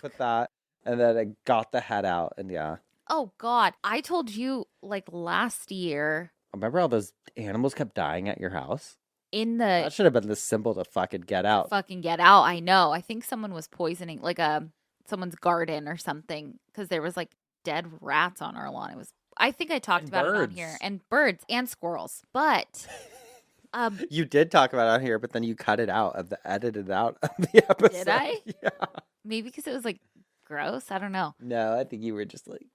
put that. And then I got the head out and yeah. Oh, God. I told you like last year Remember all those animals kept dying at your house? in That the should have been the symbol to fucking get out. fucking get out. I know. I think someone was poisoning like someone's garden or something because there was like dead rats on our lawn. I think I talked And about it on birds. here. And birds and squirrels. But You did talk about it on here, but then you cut it out edited out of the episode. Did I? Yeah. maybe because it was like gross. I don't know. No, I think you were just like,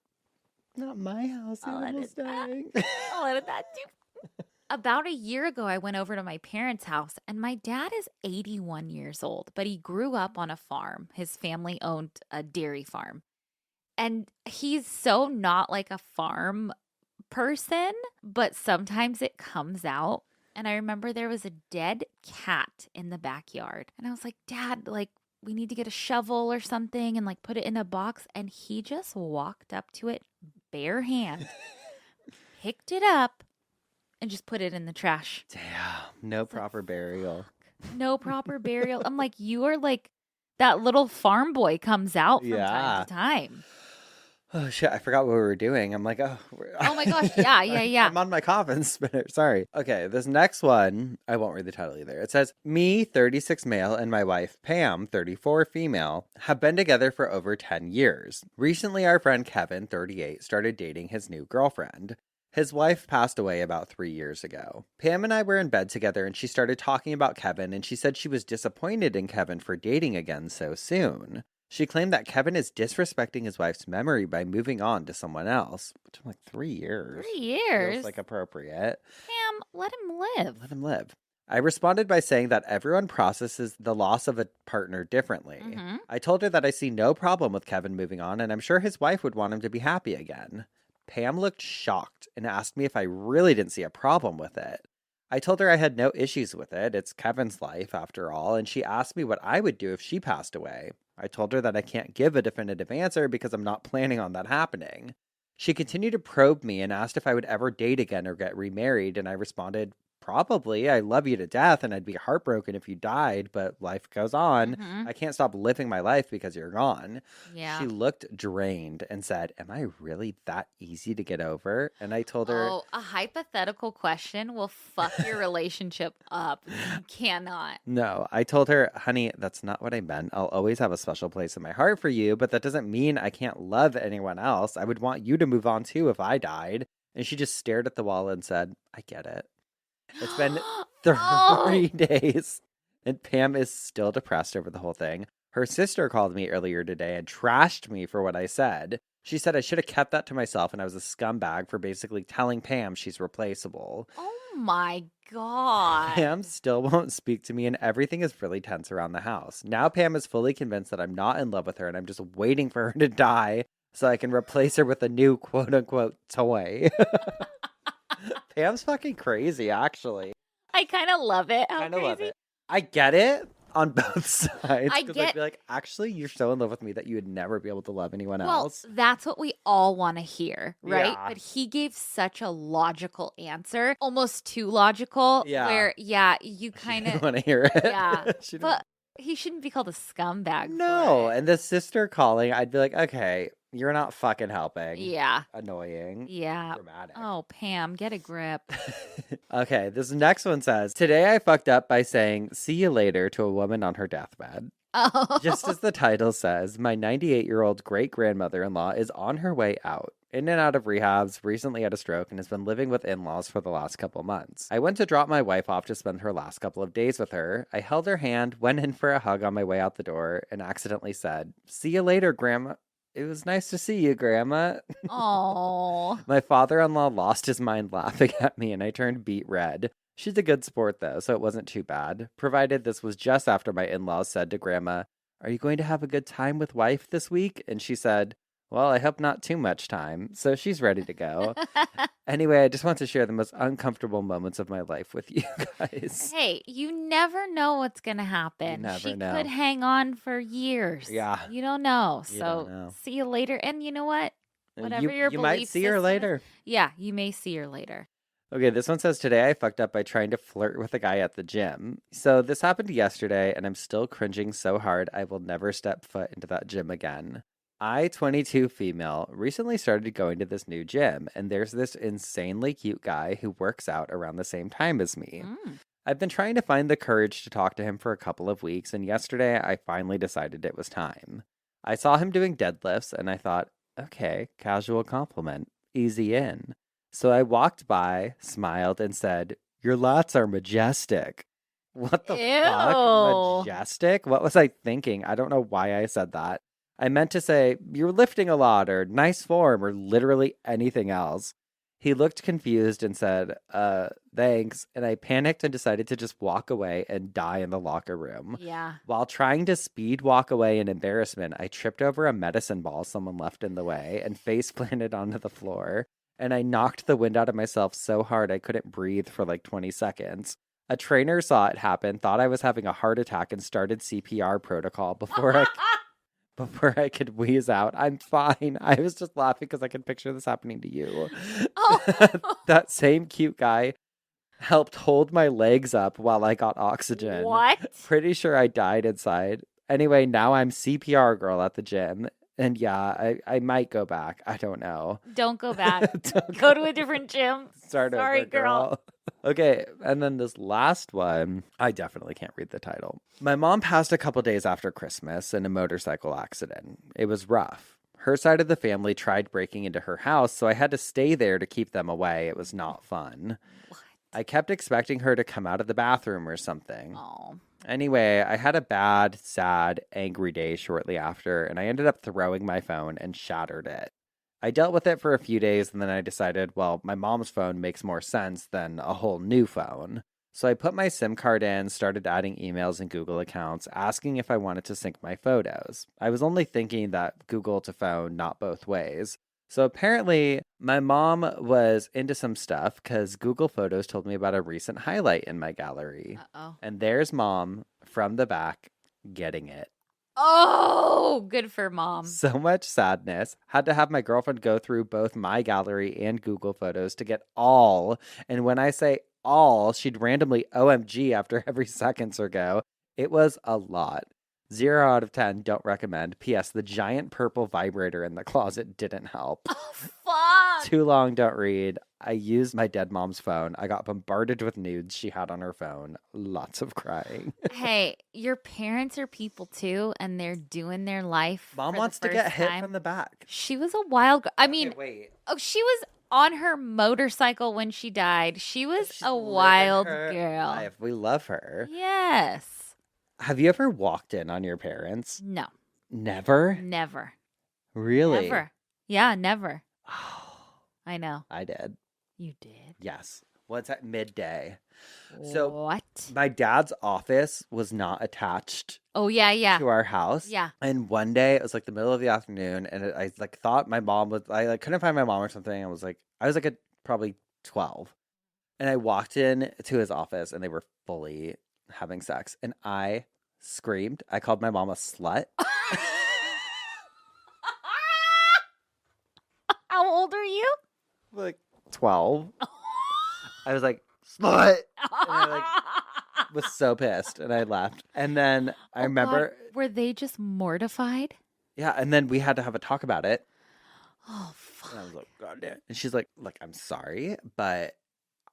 not my house. I'll Animals edit that. dying. I'll edit that too. About a year ago, I went over to my parents' house, and my dad is 81 years old, but he grew up on a farm. His family owned a dairy farm. And he's so not like a farm person, but sometimes it comes out. And I remember there was a dead cat in the backyard. And I was like, Dad, like, we need to get a shovel or something and like put it in a box. And he just walked up to it bare hand, picked it up, and just put it in the trash. Damn, no proper burial. No proper burial. I'm like, you are like that little farm boy comes out from time Yeah. to time. Oh shit, I forgot what we were doing. I'm like, Oh my gosh, yeah. I'm on my coffin spinner. Sorry. Okay, this next one, I won't read the title either. It says, me, 36 male, and my wife, Pam, 34 female, have been together for over 10 years. Recently, our friend Kevin, 38, started dating his new girlfriend. His wife passed away about 3 years ago. Pam and I were in bed together and she started talking about Kevin and she said she was disappointed in Kevin for dating again so soon. She claimed that Kevin is disrespecting his wife's memory by moving on to someone else. Which I'm like, 3 years. 3 years? Feels like appropriate. Pam, let him live. Let him live. I responded by saying that everyone processes the loss of a partner differently. I told her that I see no problem with Kevin moving on and I'm sure his wife would want him to be happy again. Pam looked shocked and asked me if I really didn't see a problem with it. I told her I had no issues with it. It's Kevin's life, after all, and she asked me what I would do if she passed away. I told her that I can't give a definitive answer because I'm not planning on that happening. She continued to probe me and asked if I would ever date again or get remarried, and I responded, probably. I love you to death, and I'd be heartbroken if you died, but life goes on. I can't stop living my life because you're gone. Yeah. She looked drained and said, am I really that easy to get over? And I told her... Oh, a hypothetical question will fuck your relationship up. You cannot. No, I told her, honey, that's not what I meant. I'll always have a special place in my heart for you, but that doesn't mean I can't love anyone else. I would want you to move on too if I died. And she just stared at the wall and said, I get it. It's been 3 days, and Pam is still depressed over the whole thing. Her sister called me earlier today and trashed me for what I said. She said I should have kept that to myself and I was a scumbag for basically telling Pam she's replaceable. Oh my God. Pam still won't speak to me and everything is really tense around the house. Now Pam is fully convinced that I'm not in love with her and I'm just waiting for her to die so I can replace her with a new quote-unquote toy. Pam's fucking crazy, actually. I kind of love it. How crazy. Love it. I get it on both sides. I I'd get- be like, actually, you're so in love with me that you would never be able to love anyone else. Well, that's what we all want to hear, right? Yeah. But he gave such a logical answer, almost too logical, Yeah. where, yeah, you kind I of, want to hear it. yeah. She didn't- But he shouldn't be called a scumbag. no. for it. And the sister calling, I'd be like, okay, you're not fucking helping. Yeah. Annoying. Yeah. Dramatic. Oh, Pam, get a grip. Okay, this next one says, today I fucked up by saying, see you later to a woman on her deathbed. Oh. Just as the title says, my 98-year-old great-grandmother-in-law is on her way out. In and out of rehabs, recently had a stroke, and has been living with in-laws for the last couple months. I went to drop my wife off to spend her last couple of days with her. I held her hand, went in for a hug on my way out the door, and accidentally said, see you later, Grandma. It was nice to see you, Grandma. Oh. My father-in-law lost his mind laughing at me, and I turned beet red. She's a good sport, though, so it wasn't too bad. Provided this was just after my in-laws said to Grandma, are you going to have a good time with wife this week? And she said, well, I hope not too much time. So she's ready to go. Anyway, I just want to share the most uncomfortable moments of my life with you guys. Hey, you never know what's going to happen. never she know. could hang on for years. Yeah. You don't know. You So don't know. see you later. And you know what? Whatever your you might belief see her system is- later. Yeah, you may see her later. Okay, this one says, today I fucked up by trying to flirt with a guy at the gym. So this happened yesterday, and I'm still cringing so hard I will never step foot into that gym again. I, 22 female, recently started going to this new gym, and there's this insanely cute guy who works out around the same time as me. I've been trying to find the courage to talk to him for a couple of weeks, and yesterday I finally decided it was time. I saw him doing deadlifts, and I thought, okay, casual compliment, easy in. So I walked by, smiled, and said, your lats are majestic. What the fuck? Ew. Majestic? What was I thinking? I don't know why I said that. I meant to say, you're lifting a lot, or nice form, or literally anything else. He looked confused and said, thanks, and I panicked and decided to just walk away and die in the locker room. Yeah. While trying to speed walk away in embarrassment, I tripped over a medicine ball someone left in the way and face planted onto the floor, and I knocked the wind out of myself so hard I couldn't breathe for like 20 seconds. A trainer saw it happen, thought I was having a heart attack, and started CPR protocol before I could wheeze out, I'm fine. I was just laughing because I could picture this happening to you. Oh. That same cute guy helped hold my legs up while I got oxygen. What? Pretty sure I died inside. Anyway, now I'm CPR girl at the gym. And yeah, I might go back. I don't know. Don't go back. Go to a different gym. Start Sorry, over, girl. Okay, and then this last one, I definitely can't read the title. My mom passed a couple days after Christmas in a motorcycle accident. It was rough. Her side of the family tried breaking into her house, so I had to stay there to keep them away. It was not fun. What? I kept expecting her to come out of the bathroom or something. Oh. Anyway, I had a bad, sad, angry day shortly after, and I ended up throwing my phone and shattered it. I dealt with it for a few days, and then I decided, well, my mom's phone makes more sense than a whole new phone. So I put my SIM card in, started adding emails and Google accounts, asking if I wanted to sync my photos. I was only thinking that Google to phone, not both ways. So apparently, my mom was into some stuff because Google Photos told me about a recent highlight in my gallery. Uh-oh. And there's mom from the back getting it. Oh, good for mom. So much sadness. Had to have my girlfriend go through both my gallery and Google Photos to get all. And when I say all, she'd randomly OMG after every seconds or go. It was a lot. 0 out of 10, don't recommend. P.S. The giant purple vibrator in the closet didn't help. Oh, fuck. Too long, don't read. I used my dead mom's phone. I got bombarded with nudes she had on her phone. Lots of crying. Hey, your parents are people too, and they're doing their life. Mom for wants the to get first hit time. from the back. She was a wild girl. I mean, Okay, wait. oh, she was on her motorcycle when she died. She was She's a living wild her girl. life. We love her. Yes. Have you ever walked in on your parents? No. Never? Never. Really? Never. Yeah, never. Oh, I know. I did. You did. Yes. What's at midday? So What? my dad's office was not attached Oh, yeah. to our house. Yeah. And one day it was like the middle of the afternoon, and I like thought my mom was. I like couldn't find my mom or something. I was like probably 12, and I walked in to his office, and they were fully having sex, and I screamed. I called my mom a slut. How old are you? Like 12. I was like, slut. And I was so pissed, and I left. And then I remember, God. Were they just mortified? yeah, and then we had to have a talk about it. Oh, fuck. And I was like, God damn. And she's like, look, I'm sorry, but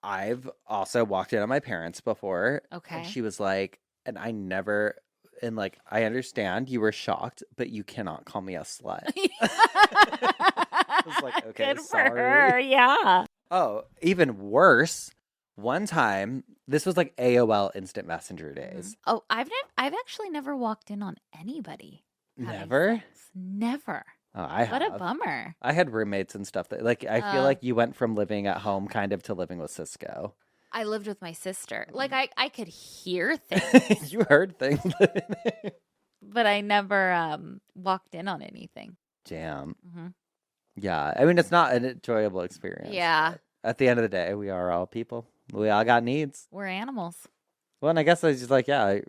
I've also walked in on my parents before. Okay. And she was like, and I never, and like, I understand you were shocked, but you cannot call me a slut. I was like, okay, Good sorry. for her. Yeah. Oh, even worse. One time, this was like AOL Instant Messenger days. Oh, I've actually never walked in on anybody. having Never? sex. Never. Oh, I What have. a bummer. I had roommates and stuff that, like, I feel Oh. like you went from living at home kind of to living with Cisco. I lived with my sister. Like I could hear things, You heard things. but I never walked in on anything. Damn. Mhm. Yeah. I mean, it's not an enjoyable experience. Yeah. but at the end of the day, we are all people. We all got needs. We're animals. Well, and I guess I was just like, yeah,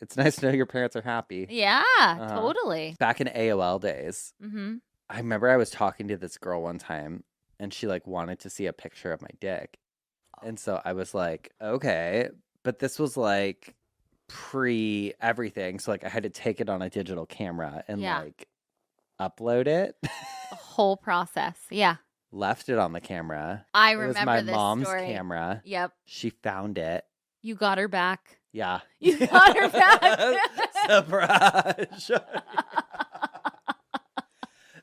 it's nice to know your parents are happy. Yeah, Uh-huh. totally. Back in AOL days, Mm-hmm. I remember I was talking to this girl one time, and she like wanted to see a picture of my dick. And so I was like, okay, but this was like pre everything. So like I had to take it on a digital camera and Yeah. like upload it. The whole process. Yeah. Left it on the camera. I It was remember my this mom's story. camera. Yep. She found it. You got her back. Yeah. You got her back. Surprise.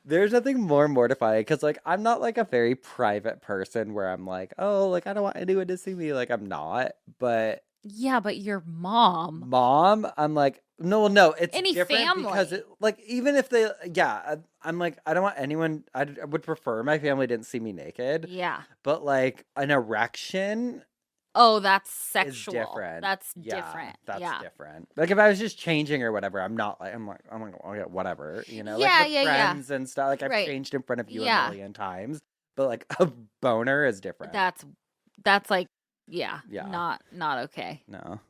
There's nothing more mortifying because, like, I'm not like a very private person where I'm like, oh, like, I don't want anyone to see me. Like, I'm not. But Yeah, but your mom. mom, I'm like, no, it's Any different because family. it, like, even if they, yeah, I'm like, I don't want anyone, I would prefer my family didn't see me naked. Yeah. But, like, an erection Oh, that's is sexual. different. That's Yeah, different. That's yeah. different. Like if I was just changing or whatever, I'm like, okay, whatever, you know, Yeah, like with yeah. friends and stuff. Like I've Right. changed in front of you Yeah. a million times, but like a boner is different. That's like yeah. Yeah. Not okay. No.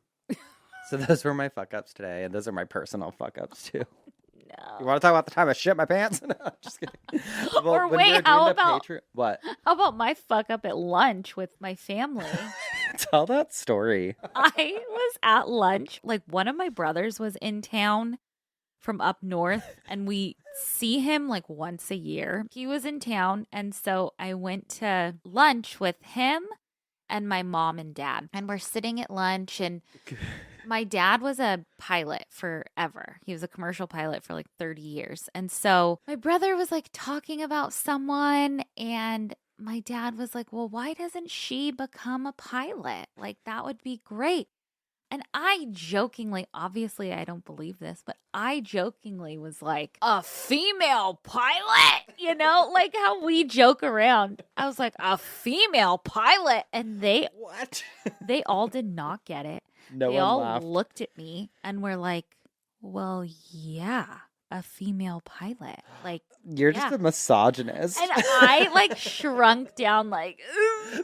So those were my fuck ups today, and those are my personal fuck ups too. No. You want to talk about the time I shit my pants? No, I'm just kidding. Or when we wait, were doing how the about- what? How about my fuck up at lunch with my family? Tell that story. I was at lunch. Like one of my brothers was in town from up north, and we see him like once a year. He was in town, and so I went to lunch with him and my mom and dad. And we're sitting at lunch, and my dad was a pilot forever. He was a commercial pilot for like 30 years. And so my brother was like talking about someone, and my dad was like, well, why doesn't she become a pilot? Like, that would be great. And I jokingly, obviously I don't believe this, but I jokingly was like, a female pilot, you know, like how we joke around. I was like, a female pilot. And What? they all did not get it. No They one all laughed. looked at me and were like, well, yeah, a female pilot. Like, You're just yeah. a misogynist. And I like shrunk down like,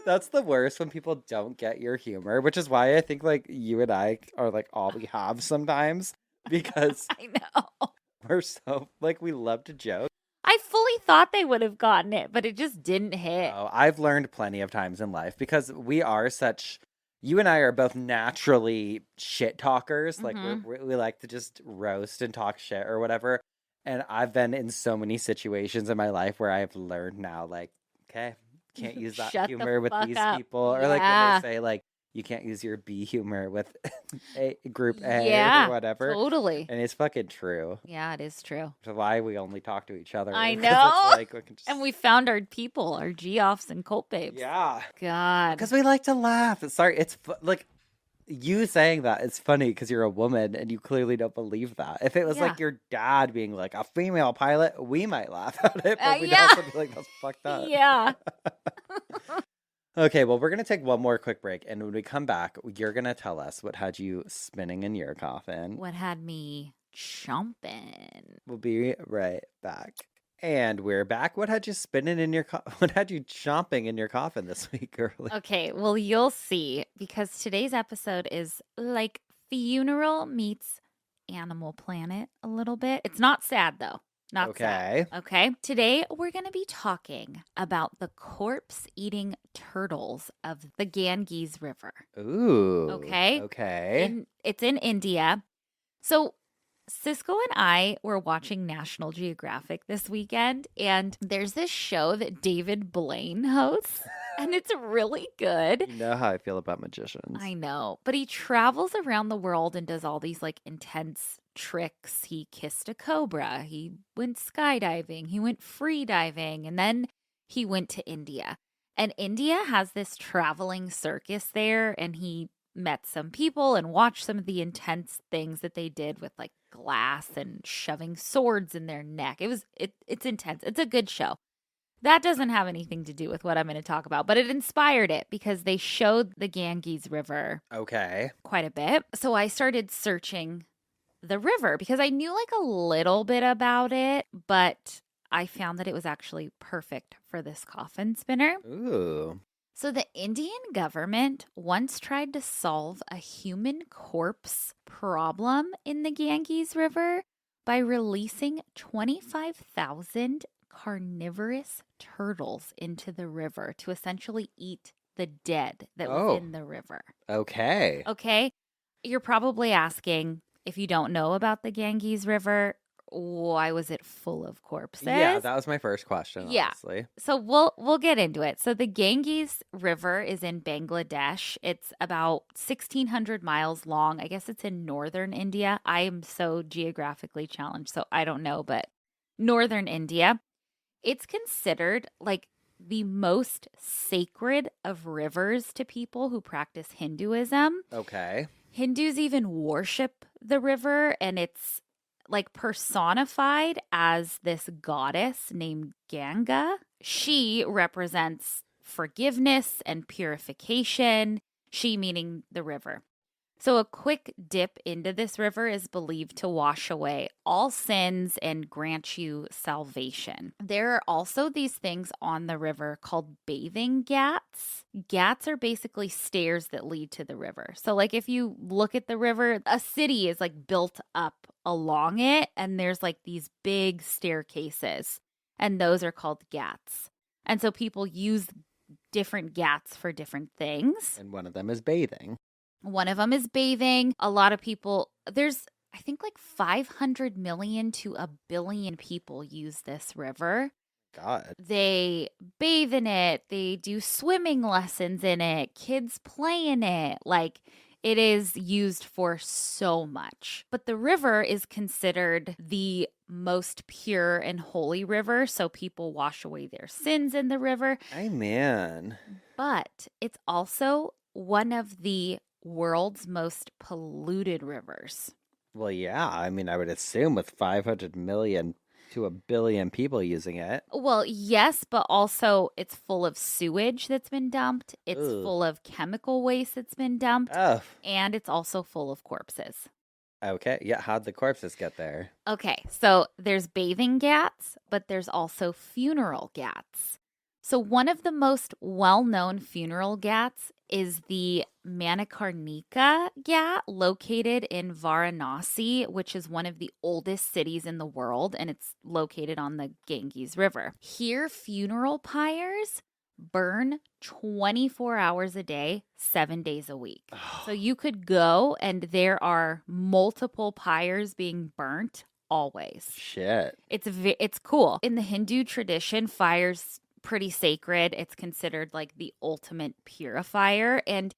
That's the worst when people don't get your humor, which is why I think like you and I are like all we have sometimes, because I know. we're so like we love to joke. I fully thought they would have gotten it, but it just didn't hit. Oh, I've learned plenty of times in life because we are such. You and I are both naturally shit talkers. Like we like to just roast and talk shit or whatever. And I've been in so many situations in my life where I've learned now, like, okay, can't use that Shut the humor with fuck these up. people. Or like Yeah. when they say like you can't use your B humor with a group A Yeah, or whatever. totally. And it's fucking true. Yeah, it is true. Which is why we only talk to each other. I 'cause know. It's like we can just... And we found our people, our G-offs and cult babes. Yeah. God. Because we like to laugh. Sorry, it's like you saying that. It's funny because you're a woman and you clearly don't believe that. If it was Yeah. like your dad being like a female pilot, we might laugh at it, but we'd yeah. also be like, that's fucked up. Yeah. Okay, well, we're going to take one more quick break. And when we come back, you're going to tell us what had you spinning in your coffin. What had me chomping? We'll be right back. And we're back. What had you spinning in your what had you chomping in your coffin this week, girly? Okay, well, you'll see, because today's episode is like funeral meets Animal Planet a little bit. It's not sad, though. Not sad. Okay. Today, we're going to be talking about the corpse-eating turtles of the Ganges River. Ooh. Okay. It's in India. So Cisco and I were watching National Geographic this weekend, and there's this show that David Blaine hosts, and it's really good. You know how I feel about magicians. I know, but he travels around the world and does all these like intense tricks. He kissed a cobra, he went skydiving, he went free diving, and then he went to India. And India has this traveling circus there, and he met some people and watched some of the intense things that they did with like glass and shoving swords in their neck. It's intense. It's a good show. That doesn't have anything to do with what I'm going to talk about, but it inspired it because they showed the Ganges River quite a bit. So I started searching the river because I knew like a little bit about it, but I found that it was actually perfect for this coffin spinner. Ooh. So the Indian government once tried to solve a human corpse problem in the Ganges River by releasing 25,000 carnivorous turtles into the river to essentially eat the dead that was in the river. Okay. You're probably asking, if you don't know about the Ganges River, why was it full of corpses? Yeah, that was my first question, honestly. Yeah. So we'll get into it. So the Ganges River is in Bangladesh. It's about 1,600 miles long. I guess it's in northern India. I am so geographically challenged, so I don't know, but northern India. It's considered like the most sacred of rivers to people who practice Hinduism. Okay. Hindus even worship the river, and it's like personified as this goddess named Ganga. She represents forgiveness and purification, she meaning the river. So a quick dip into this river is believed to wash away all sins and grant you salvation. There are also these things on the river called bathing ghats. Ghats are basically stairs that lead to the river. So like if you look at the river, a city is like built up along it, and there's like these big staircases, and those are called ghats. And so people use different ghats for different things. And one of them is bathing. One of them is bathing. A lot of people, there's I think like 500 million to a billion people use this river. God. They bathe in it, they do swimming lessons in it, kids play in it. Like, it is used for so much. But the river is considered the most pure and holy river, so people wash away their sins in the river. Amen. But it's also one of the world's most polluted rivers. Well, yeah. I mean, I would assume with 500 million to a billion people using it. Well, yes, but also it's full of sewage that's been dumped. It's Ugh. full of chemical waste that's been dumped. Oh, And it's also full of corpses. okay. Yeah. How'd the corpses get there? Okay, so there's bathing ghats, but there's also funeral ghats. So one of the most well-known funeral ghats is the Manikarnika Ghat, located in Varanasi, which is one of the oldest cities in the world, and it's located on the Ganges River. Here, funeral pyres burn 24 hours a day, 7 days a week. So you could go and there are multiple pyres being burnt always. Shit. It's cool. In the Hindu tradition, fire's pretty sacred. It's considered like the ultimate purifier, and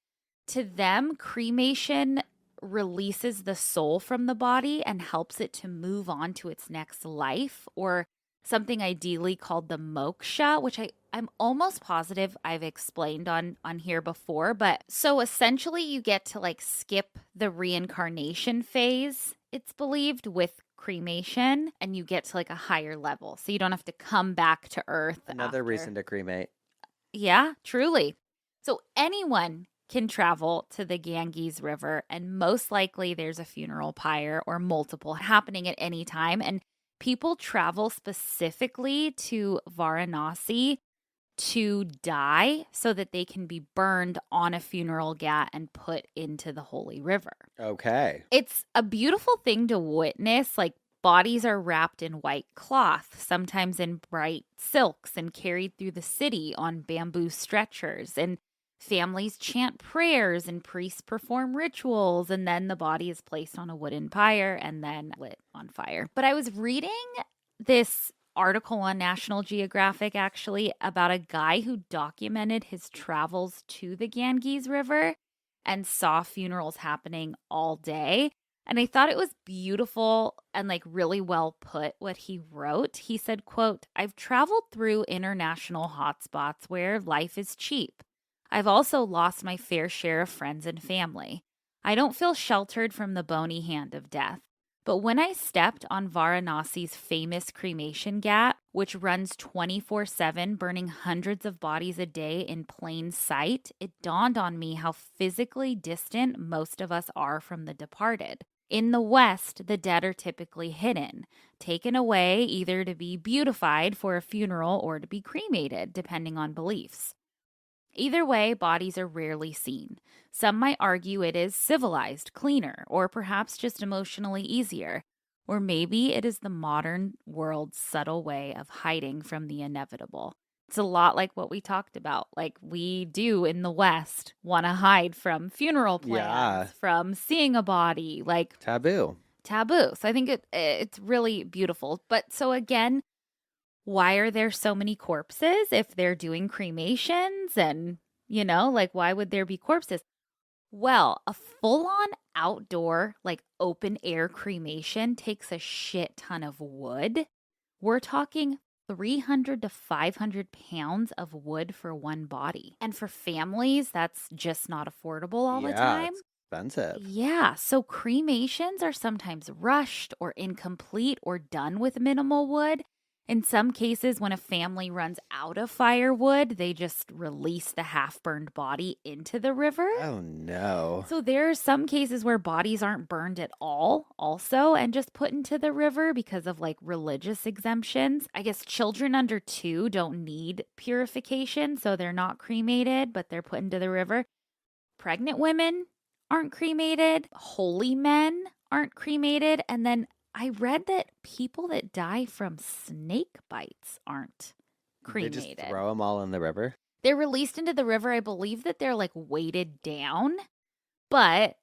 to them, cremation releases the soul from the body and helps it to move on to its next life, or something ideally called the moksha, which I'm almost positive I've explained on here before. But so essentially you get to like skip the reincarnation phase, it's believed, with cremation, and you get to like a higher level. So you don't have to come back to earth. Another after. reason to cremate. Yeah, truly. So anyone can travel to the Ganges River, and most likely there's a funeral pyre or multiple happening at any time. And people travel specifically to Varanasi to die so that they can be burned on a funeral ghat and put into the holy river. Okay. It's a beautiful thing to witness. Like, bodies are wrapped in white cloth, sometimes in bright silks, and carried through the city on bamboo stretchers. And families chant prayers and priests perform rituals, and then the body is placed on a wooden pyre and then lit on fire. But I was reading this article on National Geographic, actually, about a guy who documented his travels to the Ganges River and saw funerals happening all day. And I thought it was beautiful and like really well put what he wrote. He said, quote, "I've traveled through international hotspots where life is cheap. I've also lost my fair share of friends and family. I don't feel sheltered from the bony hand of death. But when I stepped on Varanasi's famous cremation ghat, which runs 24/7, burning hundreds of bodies a day in plain sight, it dawned on me how physically distant most of us are from the departed. In the West, the dead are typically hidden, taken away either to be beautified for a funeral or to be cremated, depending on beliefs. Either way, bodies are rarely seen. Some might argue it is civilized, cleaner, or perhaps just emotionally easier. Or maybe it is the modern world's subtle way of hiding from the inevitable. It's a lot like what we talked about. Like, we do in the West want to hide from funeral plans, from seeing a body, like Taboo. So I think it's really beautiful. But so again, why are there so many corpses if they're doing cremations? And, like, why would there be corpses? Well, a full-on outdoor, like, open-air cremation takes a shit ton of wood. We're talking 300 to 500 pounds of wood for one body. And for families, that's just not affordable all the time. It's expensive. Yeah, so cremations are sometimes rushed or incomplete or done with minimal wood. In some cases, when a family runs out of firewood, they just release the half-burned body into the river. Oh, no. So there are some cases where bodies aren't burned at all also and just put into the river because of like religious exemptions. I guess children under 2 don't need purification, so they're not cremated, but they're put into the river. Pregnant women aren't cremated. Holy men aren't cremated. And then I read that people that die from snake bites aren't cremated. They just throw them all in the river? They're released into the river. I believe that they're like weighted down, but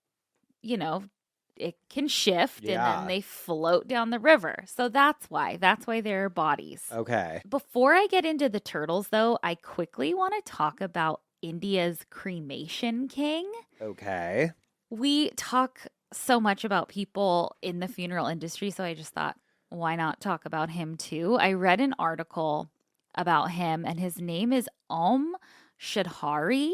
it can shift and Yeah. then they float down the river. So that's why there are bodies. Okay. Before I get into the turtles, though, I quickly want to talk about India's cremation king. Okay. We talk so much about people in the funeral industry, so I just thought, why not talk about him too? I read an article about him, and his name is Shadhari.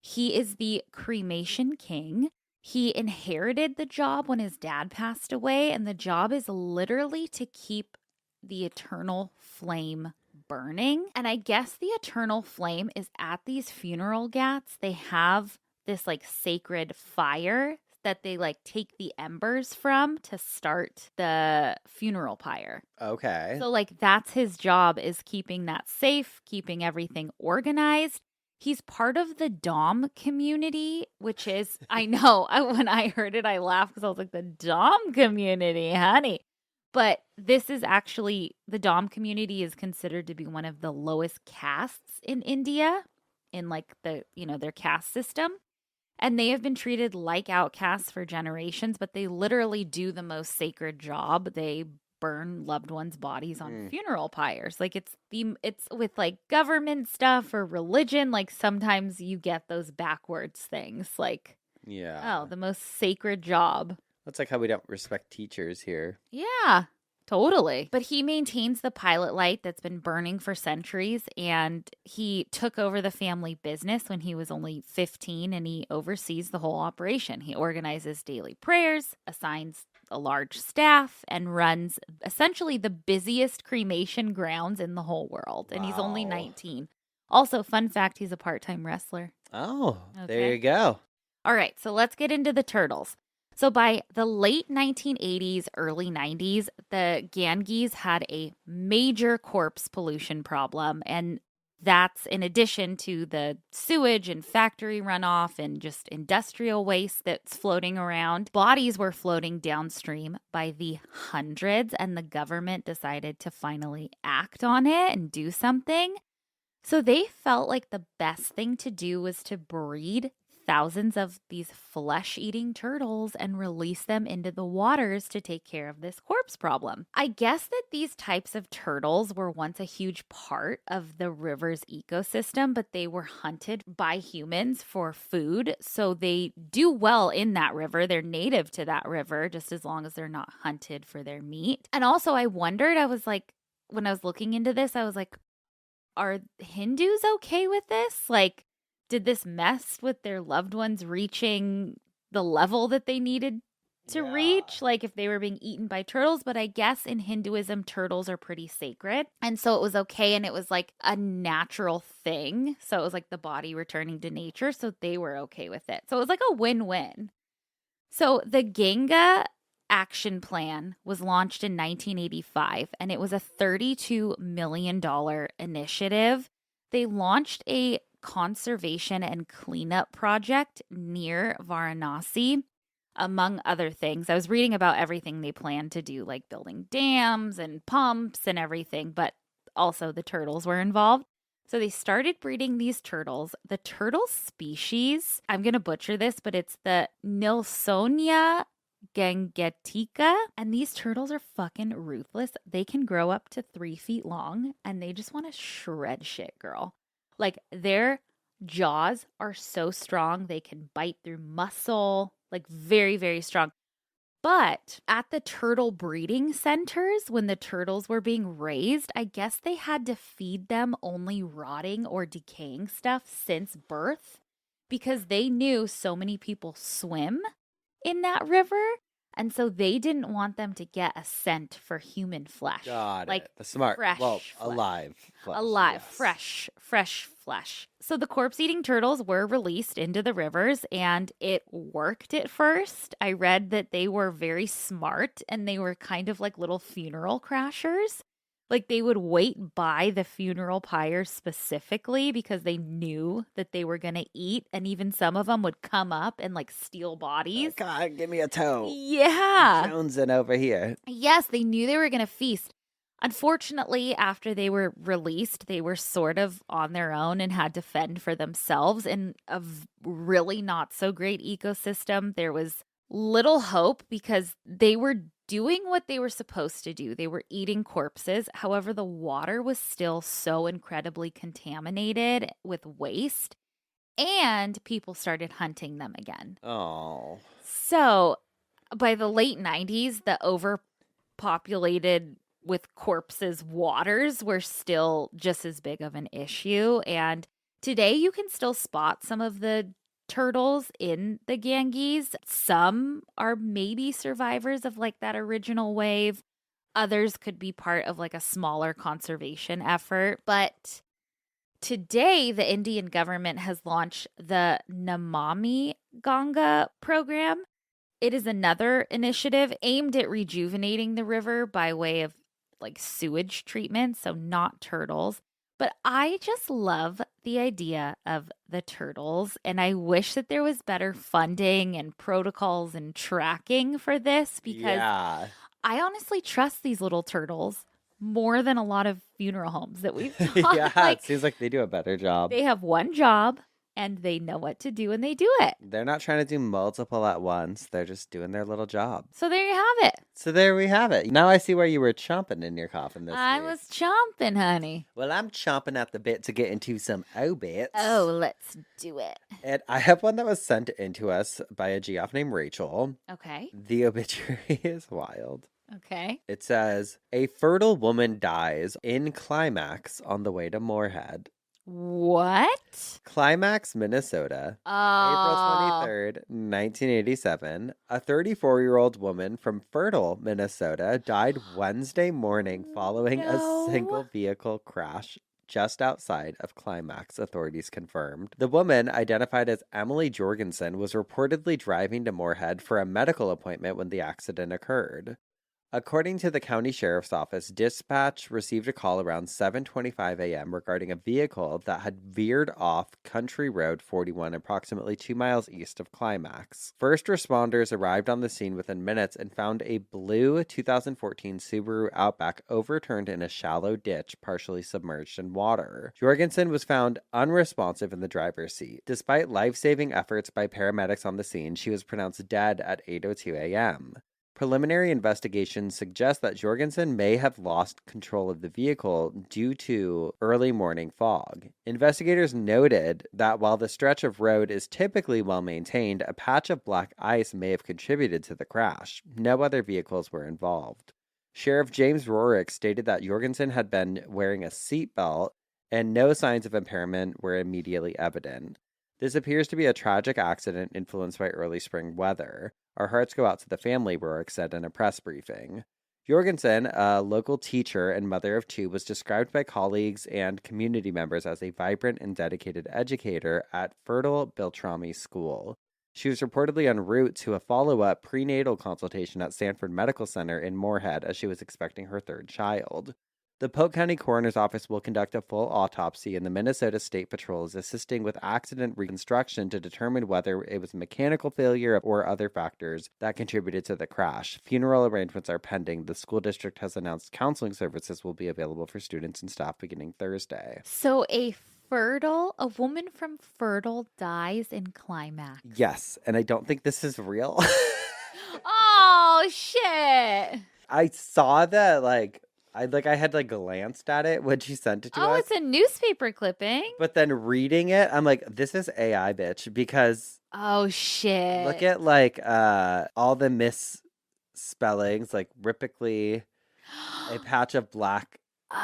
He is the cremation king. He inherited the job when his dad passed away, and the job is literally to keep the eternal flame burning. And I guess the eternal flame is at these funeral gats. They have this like sacred fire that they like take the embers from to start the funeral pyre. Okay. So like that's his job, is keeping that safe, keeping everything organized. He's part of the Dom community, which is, I know, when I heard it, I laughed because I was like, the Dom community, honey. But this is actually, the Dom community is considered to be one of the lowest castes in India, in like the, their caste system. And they have been treated like outcasts for generations, but they literally do the most sacred job. They burn loved ones' bodies on funeral pyres. Like it's with like government stuff or religion. Like sometimes you get those backwards things. Like, oh, the most sacred job. That's like how we don't respect teachers here. Yeah. Totally. But he maintains the pilot light that's been burning for centuries, and he took over the family business when he was only 15, and he oversees the whole operation. He organizes daily prayers, assigns a large staff, and runs essentially the busiest cremation grounds in the whole world. And he's only 19. Also, fun fact, he's a part-time wrestler. Oh, there you go. All right, so let's get into the turtles. So by the late 1980s, early 90s, the Ganges had a major corpse pollution problem. And that's in addition to the sewage and factory runoff and just industrial waste that's floating around. Bodies were floating downstream by the hundreds, and the government decided to finally act on it and do something. So they felt like the best thing to do was to breed thousands of these flesh-eating turtles and release them into the waters to take care of this corpse problem. I guess that these types of turtles were once a huge part of the river's ecosystem, but they were hunted by humans for food. So they do well in that river. They're native to that river, just as long as they're not hunted for their meat. And also I wondered, I was like, when I was looking into this, I was like, are Hindus okay with this? Like, did this mess with their loved ones reaching the level that they needed to reach? Like if they were being eaten by turtles. But I guess in Hinduism, turtles are pretty sacred. And so it was okay. And it was like a natural thing. So it was like the body returning to nature. So they were okay with it. So it was like a win-win. So the Ganga Action Plan was launched in 1985. And it was a $32 million initiative. They launched a conservation and cleanup project near Varanasi, among other things. I was reading about everything they planned to do, like building dams and pumps and everything, but also the turtles were involved. So they started breeding these turtles. The turtle species, I'm going to butcher this, but it's the Nilsonia gangetica. And these turtles are fucking ruthless. They can grow up to 3 feet long, and they just want to shred shit, girl. Like their jaws are so strong, they can bite through muscle, like very, very strong. But at the turtle breeding centers, when the turtles were being raised, I guess they had to feed them only rotting or decaying stuff since birth, because they knew so many people swim in that river. And so they didn't want them to get a scent for human flesh. Got like it. The smart. Fresh well, flesh. alive. Flesh, Alive, yes. fresh flesh. So the corpse-eating turtles were released into the rivers, and it worked at first. I read that they were very smart, and they were kind of like little funeral crashers. Like they would wait by the funeral pyre specifically because they knew that they were going to eat. And even some of them would come up and like steal bodies. Come on, give me a toe. Yeah. Jonesing over here. Yes, they knew they were going to feast. Unfortunately, after they were released, they were sort of on their own and had to fend for themselves in a really not so great ecosystem. There was little hope because they were doing what they were supposed to do. They were eating corpses. However, the water was still so incredibly contaminated with waste, and people started hunting them again. Oh. So by the late 90s, the overpopulated with corpses waters were still just as big of an issue. And today you can still spot some of the turtles in the Ganges. Some are maybe survivors of like that original wave. Others could be part of like a smaller conservation effort. But today, the Indian government has launched the Namami Ganga program. It is another initiative aimed at rejuvenating the river by way of like sewage treatment, so not turtles. But I just love the idea of the turtles, and I wish that there was better funding and protocols and tracking for this because Yeah. I honestly trust these little turtles more than a lot of funeral homes that we've done. Yeah, Like, it seems like they do a better job. they have one job and they know what to do and they do it. They're not trying to do multiple at once. They're just doing their little job. So there you have it. So there we have it. Now I see where you were chomping in your coffin this I week. was chomping, honey. Well, I'm chomping at the bit to get into some obits. Oh, let's do it. And I have one that was sent in to us by a geoff named Rachel. Okay. The obituary is wild. Okay. It says, a fertile woman dies in climax on the way to Moorhead. What? Climax, Minnesota. Oh. April 23rd, 1987. A 34-year-old woman from Fertile, Minnesota died Wednesday morning following No. a single vehicle crash just outside of Climax, authorities confirmed. The woman, identified as Emily Jorgensen, was reportedly driving to Moorhead for a medical appointment when the accident occurred. According to the county sheriff's office, dispatch received a call around 7:25 a.m. regarding a vehicle that had veered off Country Road 41 approximately 2 miles east of Climax. First responders arrived on the scene within minutes and found a blue 2014 Subaru Outback overturned in a shallow ditch, partially submerged in water. Jorgensen was found unresponsive in the driver's seat. Despite life-saving efforts by paramedics on the scene, she was pronounced dead at 8:02 a.m. Preliminary investigations suggest that Jorgensen may have lost control of the vehicle due to early morning fog. Investigators noted that while the stretch of road is typically well maintained, a patch of black ice may have contributed to the crash. No other vehicles were involved. Sheriff James Rorick stated that Jorgensen had been wearing a seatbelt and no signs of impairment were immediately evident. This appears to be a tragic accident influenced by early spring weather. Our hearts go out to the family, Rorick said in a press briefing. Jorgensen, a local teacher and mother of two, was described by colleagues and community members as a vibrant and dedicated educator at Fertile Beltrami School. She was reportedly en route to a follow-up prenatal consultation at Sanford Medical Center in Moorhead as she was expecting her third child. The Polk County Coroner's Office will conduct a full autopsy, and the Minnesota State Patrol is assisting with accident reconstruction to determine whether it was mechanical failure or other factors that contributed to the crash. Funeral arrangements are pending. The school district has announced counseling services will be available for students and staff beginning Thursday. So a woman from Fertile dies in Climax. Yes, and I don't think this is real. Oh, shit. I saw that, I had glanced at it when she sent it to us. Oh, it's a newspaper clipping. But then reading it, I'm like, this is AI, bitch, because Oh, shit. look at all the misspellings, like Ripically, a patch of black IE.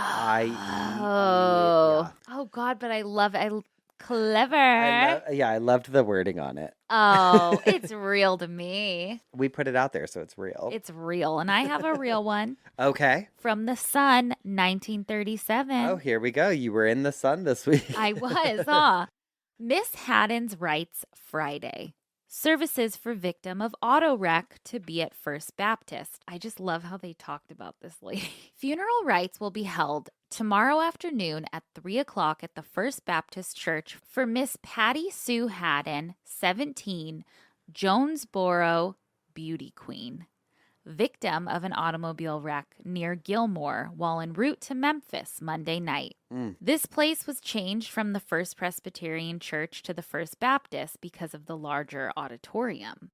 Oh. Yeah. Oh, God, but I love it. Clever. I loved the wording on it. Oh, it's real to me. We put it out there, so it's real. It's real. And I have a real one Okay. from The Sun, 1937. Oh, here we go. You were in the sun this week. I was, huh? Miss Haddon's writes Friday. Services for victim of auto wreck to be at First Baptist. I just love how they talked about this lady. Funeral rites will be held tomorrow afternoon at 3 o'clock at the First Baptist Church for Miss Patty Sue Haddon, 17, Jonesboro Beauty Queen, victim of an automobile wreck near Gilmore while en route to Memphis Monday night. This place was changed from the First Presbyterian Church to the First Baptist because of the larger auditorium.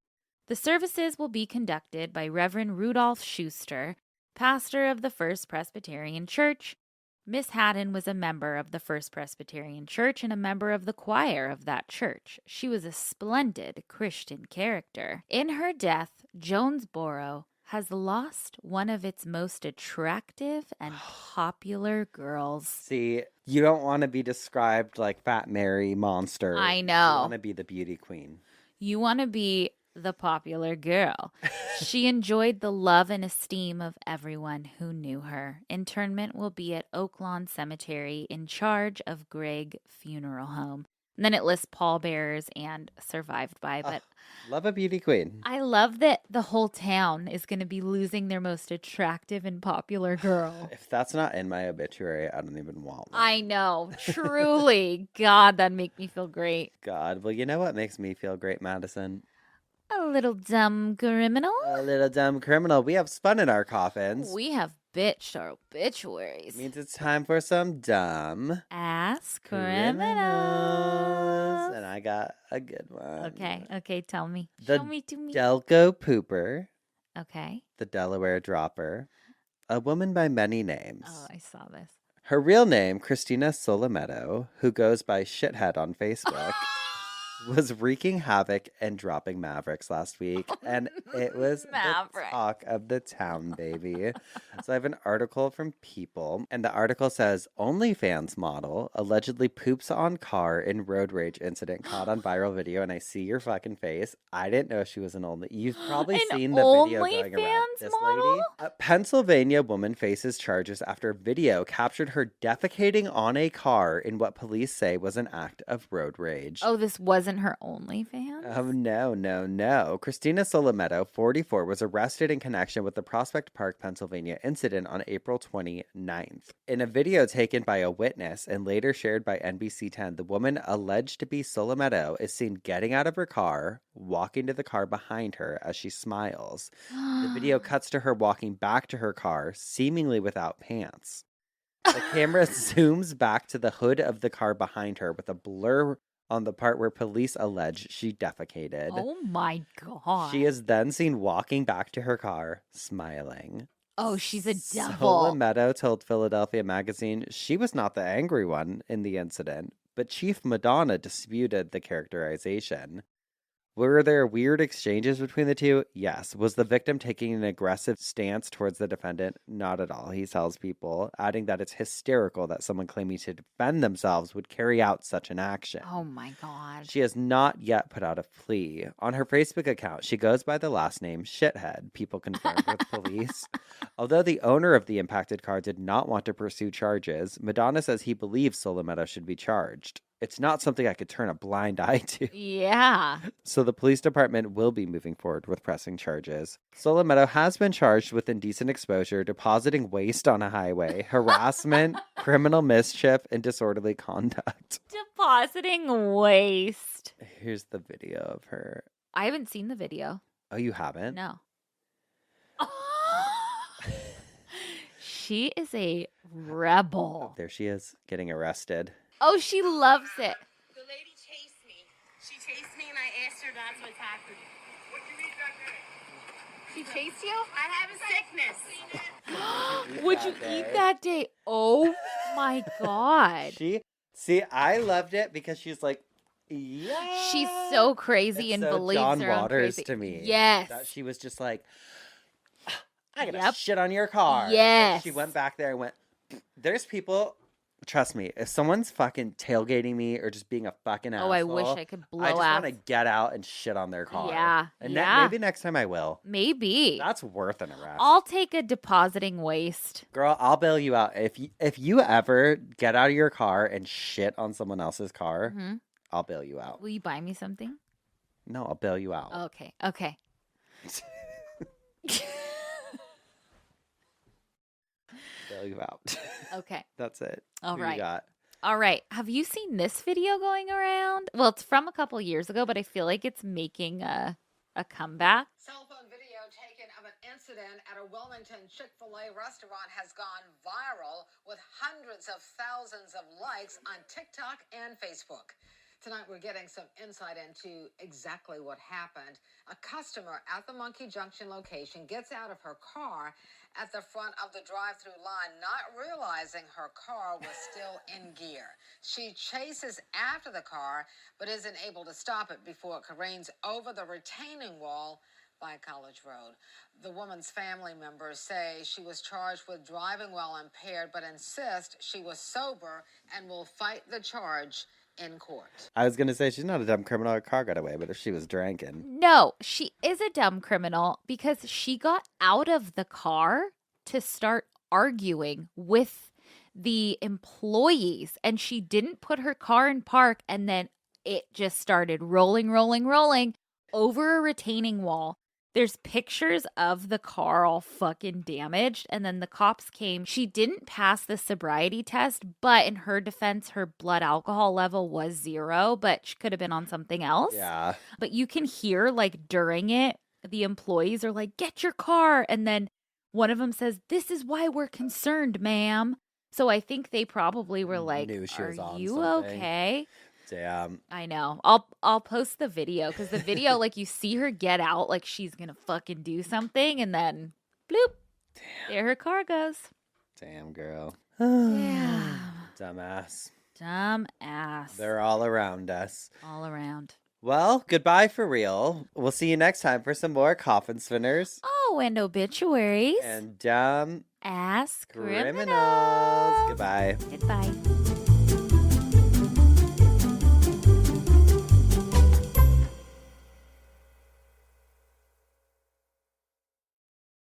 The services will be conducted by Reverend Rudolph Schuster, pastor of the First Presbyterian Church. Miss Haddon was a member of the First Presbyterian Church and a member of the choir of that church. She was a splendid Christian character. In her death, Jonesboro has lost one of its most attractive and popular girls. See, you don't want to be described like Fat Mary Monster. I You know. want to be the beauty queen. You want to be the popular girl. She enjoyed the love and esteem of everyone who knew her. Interment will be at Oaklawn Cemetery in charge of Gregg Funeral Home. And then it lists pallbearers and survived by, but Love a beauty queen. I love that the whole town is going to be losing their most attractive and popular girl. If that's not in my obituary, I don't even want one. I know, truly. God, that'd make me feel great. God, well, you know what makes me feel great, Madison? A little dumb criminal. A little dumb criminal. We have spun in our coffins. We have bitched our obituaries. Means it's time for some dumb Ass criminals. criminals. And I got a good one. Okay, tell me. The Show me to me. Delco Pooper, Okay. the Delaware Dropper, a woman by many names. Oh, I saw this. Her real name, Christina Solometto, who goes by Shithead on Facebook, was wreaking havoc and dropping Mavericks last week. And it was the Maverick. talk of the town, baby. So I have an article from People, and the article says, OnlyFans model allegedly poops on car in road rage incident caught on viral video. And I see your fucking face. I didn't know she was an only. You've probably An seen the video going around. OnlyFans This model? lady, a Pennsylvania woman faces charges after video captured her defecating on a car in what police say was an act of road rage. Oh, this wasn't her OnlyFans? Oh, no. Christina Solometto, 44, was arrested in connection with the Prospect Park, Pennsylvania incident on April 29th. In a video taken by a witness and later shared by NBC 10, the woman alleged to be Solometto is seen getting out of her car, walking to the car behind her as she smiles. The video cuts to her walking back to her car, seemingly without pants. The camera zooms back to the hood of the car behind her with a blur on the part where police allege she defecated. Oh my God. She is then seen walking back to her car, smiling. Oh, she's a devil. Solometto told Philadelphia Magazine she was not the angry one in the incident, but Chief Madonna disputed the characterization. Were there weird exchanges between the two? Yes. Was the victim taking an aggressive stance towards the defendant? Not at all, he tells People, adding that it's hysterical that someone claiming to defend themselves would carry out such an action. Oh my God. She has not yet put out a plea. On her Facebook account, she goes by the last name Shithead, People confirmed with police. Although the owner of the impacted car did not want to pursue charges, Madonna says he believes Solometto should be charged. It's not something I could turn a blind eye to. Yeah. So the police department will be moving forward with pressing charges. Solometto has been charged with indecent exposure, depositing waste on a highway, harassment, criminal mischief, and disorderly conduct. Depositing waste. Here's the video of her. I haven't seen the video. Oh, you haven't? No. She is a rebel. There she is, getting arrested. Oh, she loves it. The lady chased me. She chased me and I asked her not to attack her. What'd you eat that day? She chased you? I have a sickness. Would you eat that day? Oh my God. See, I loved it because she's like, yeah. She's so crazy It's and so believes John her own Waters crazy. to me. Yes. That she was just like, I gotta Yep. shit on your car. Yes. And she went back there and went, there's people, trust me, if someone's fucking tailgating me or just being a fucking asshole. Oh, I wish I could blow I just out. want to get out and shit on their car. Yeah, And yeah. maybe next time I will. Maybe. That's worth an arrest. I'll take a depositing waste. Girl, I'll bail you out. If you ever get out of your car and shit on someone else's car, Mhm. I'll bail you out. Will you buy me something? No, I'll bail you out. Okay. Okay. Bail you out. Okay. That's it. All Who right. You got? All right. Have you seen this video going around? Well, it's from a couple years ago, but I feel like it's making a comeback. Cell phone video taken of an incident at a Wilmington Chick-fil-A restaurant has gone viral with hundreds of thousands of likes on TikTok and Facebook. Tonight, we're getting some insight into exactly what happened. A customer at the Monkey Junction location gets out of her car at the front of the drive-through line, not realizing her car was still in gear. She chases after the car, but isn't able to stop it before it careens over the retaining wall by College Road. The woman's family members say she was charged with driving while impaired, but insist she was sober and will fight the charge in court. I was going to say she's not a dumb criminal. Her car got away, but if she was drinking. No, she is a dumb criminal because she got out of the car to start arguing with the employees, and she didn't put her car in park, and then it just started rolling over a retaining wall. There's pictures of the car all fucking damaged, and then the cops came. She didn't pass the sobriety test, but in her defense, her blood alcohol level was 0, but she could have been on something else. Yeah. But you can hear, like, during it, the employees are like, get your car. And then one of them says, this is why we're concerned, ma'am. So I think they probably were like, Knew she was are on you something. okay? Damn. I know. I'll post the video because the video, like, you see her get out like she's gonna fucking do something, and then bloop, there her car goes. Damn, girl. Yeah, Dumbass. dumb ass. They're all around us. all around. Well, goodbye for real. We'll see you next time for some more coffin spinners Oh, and obituaries. and dumb Ass criminals. criminals. Goodbye. Goodbye.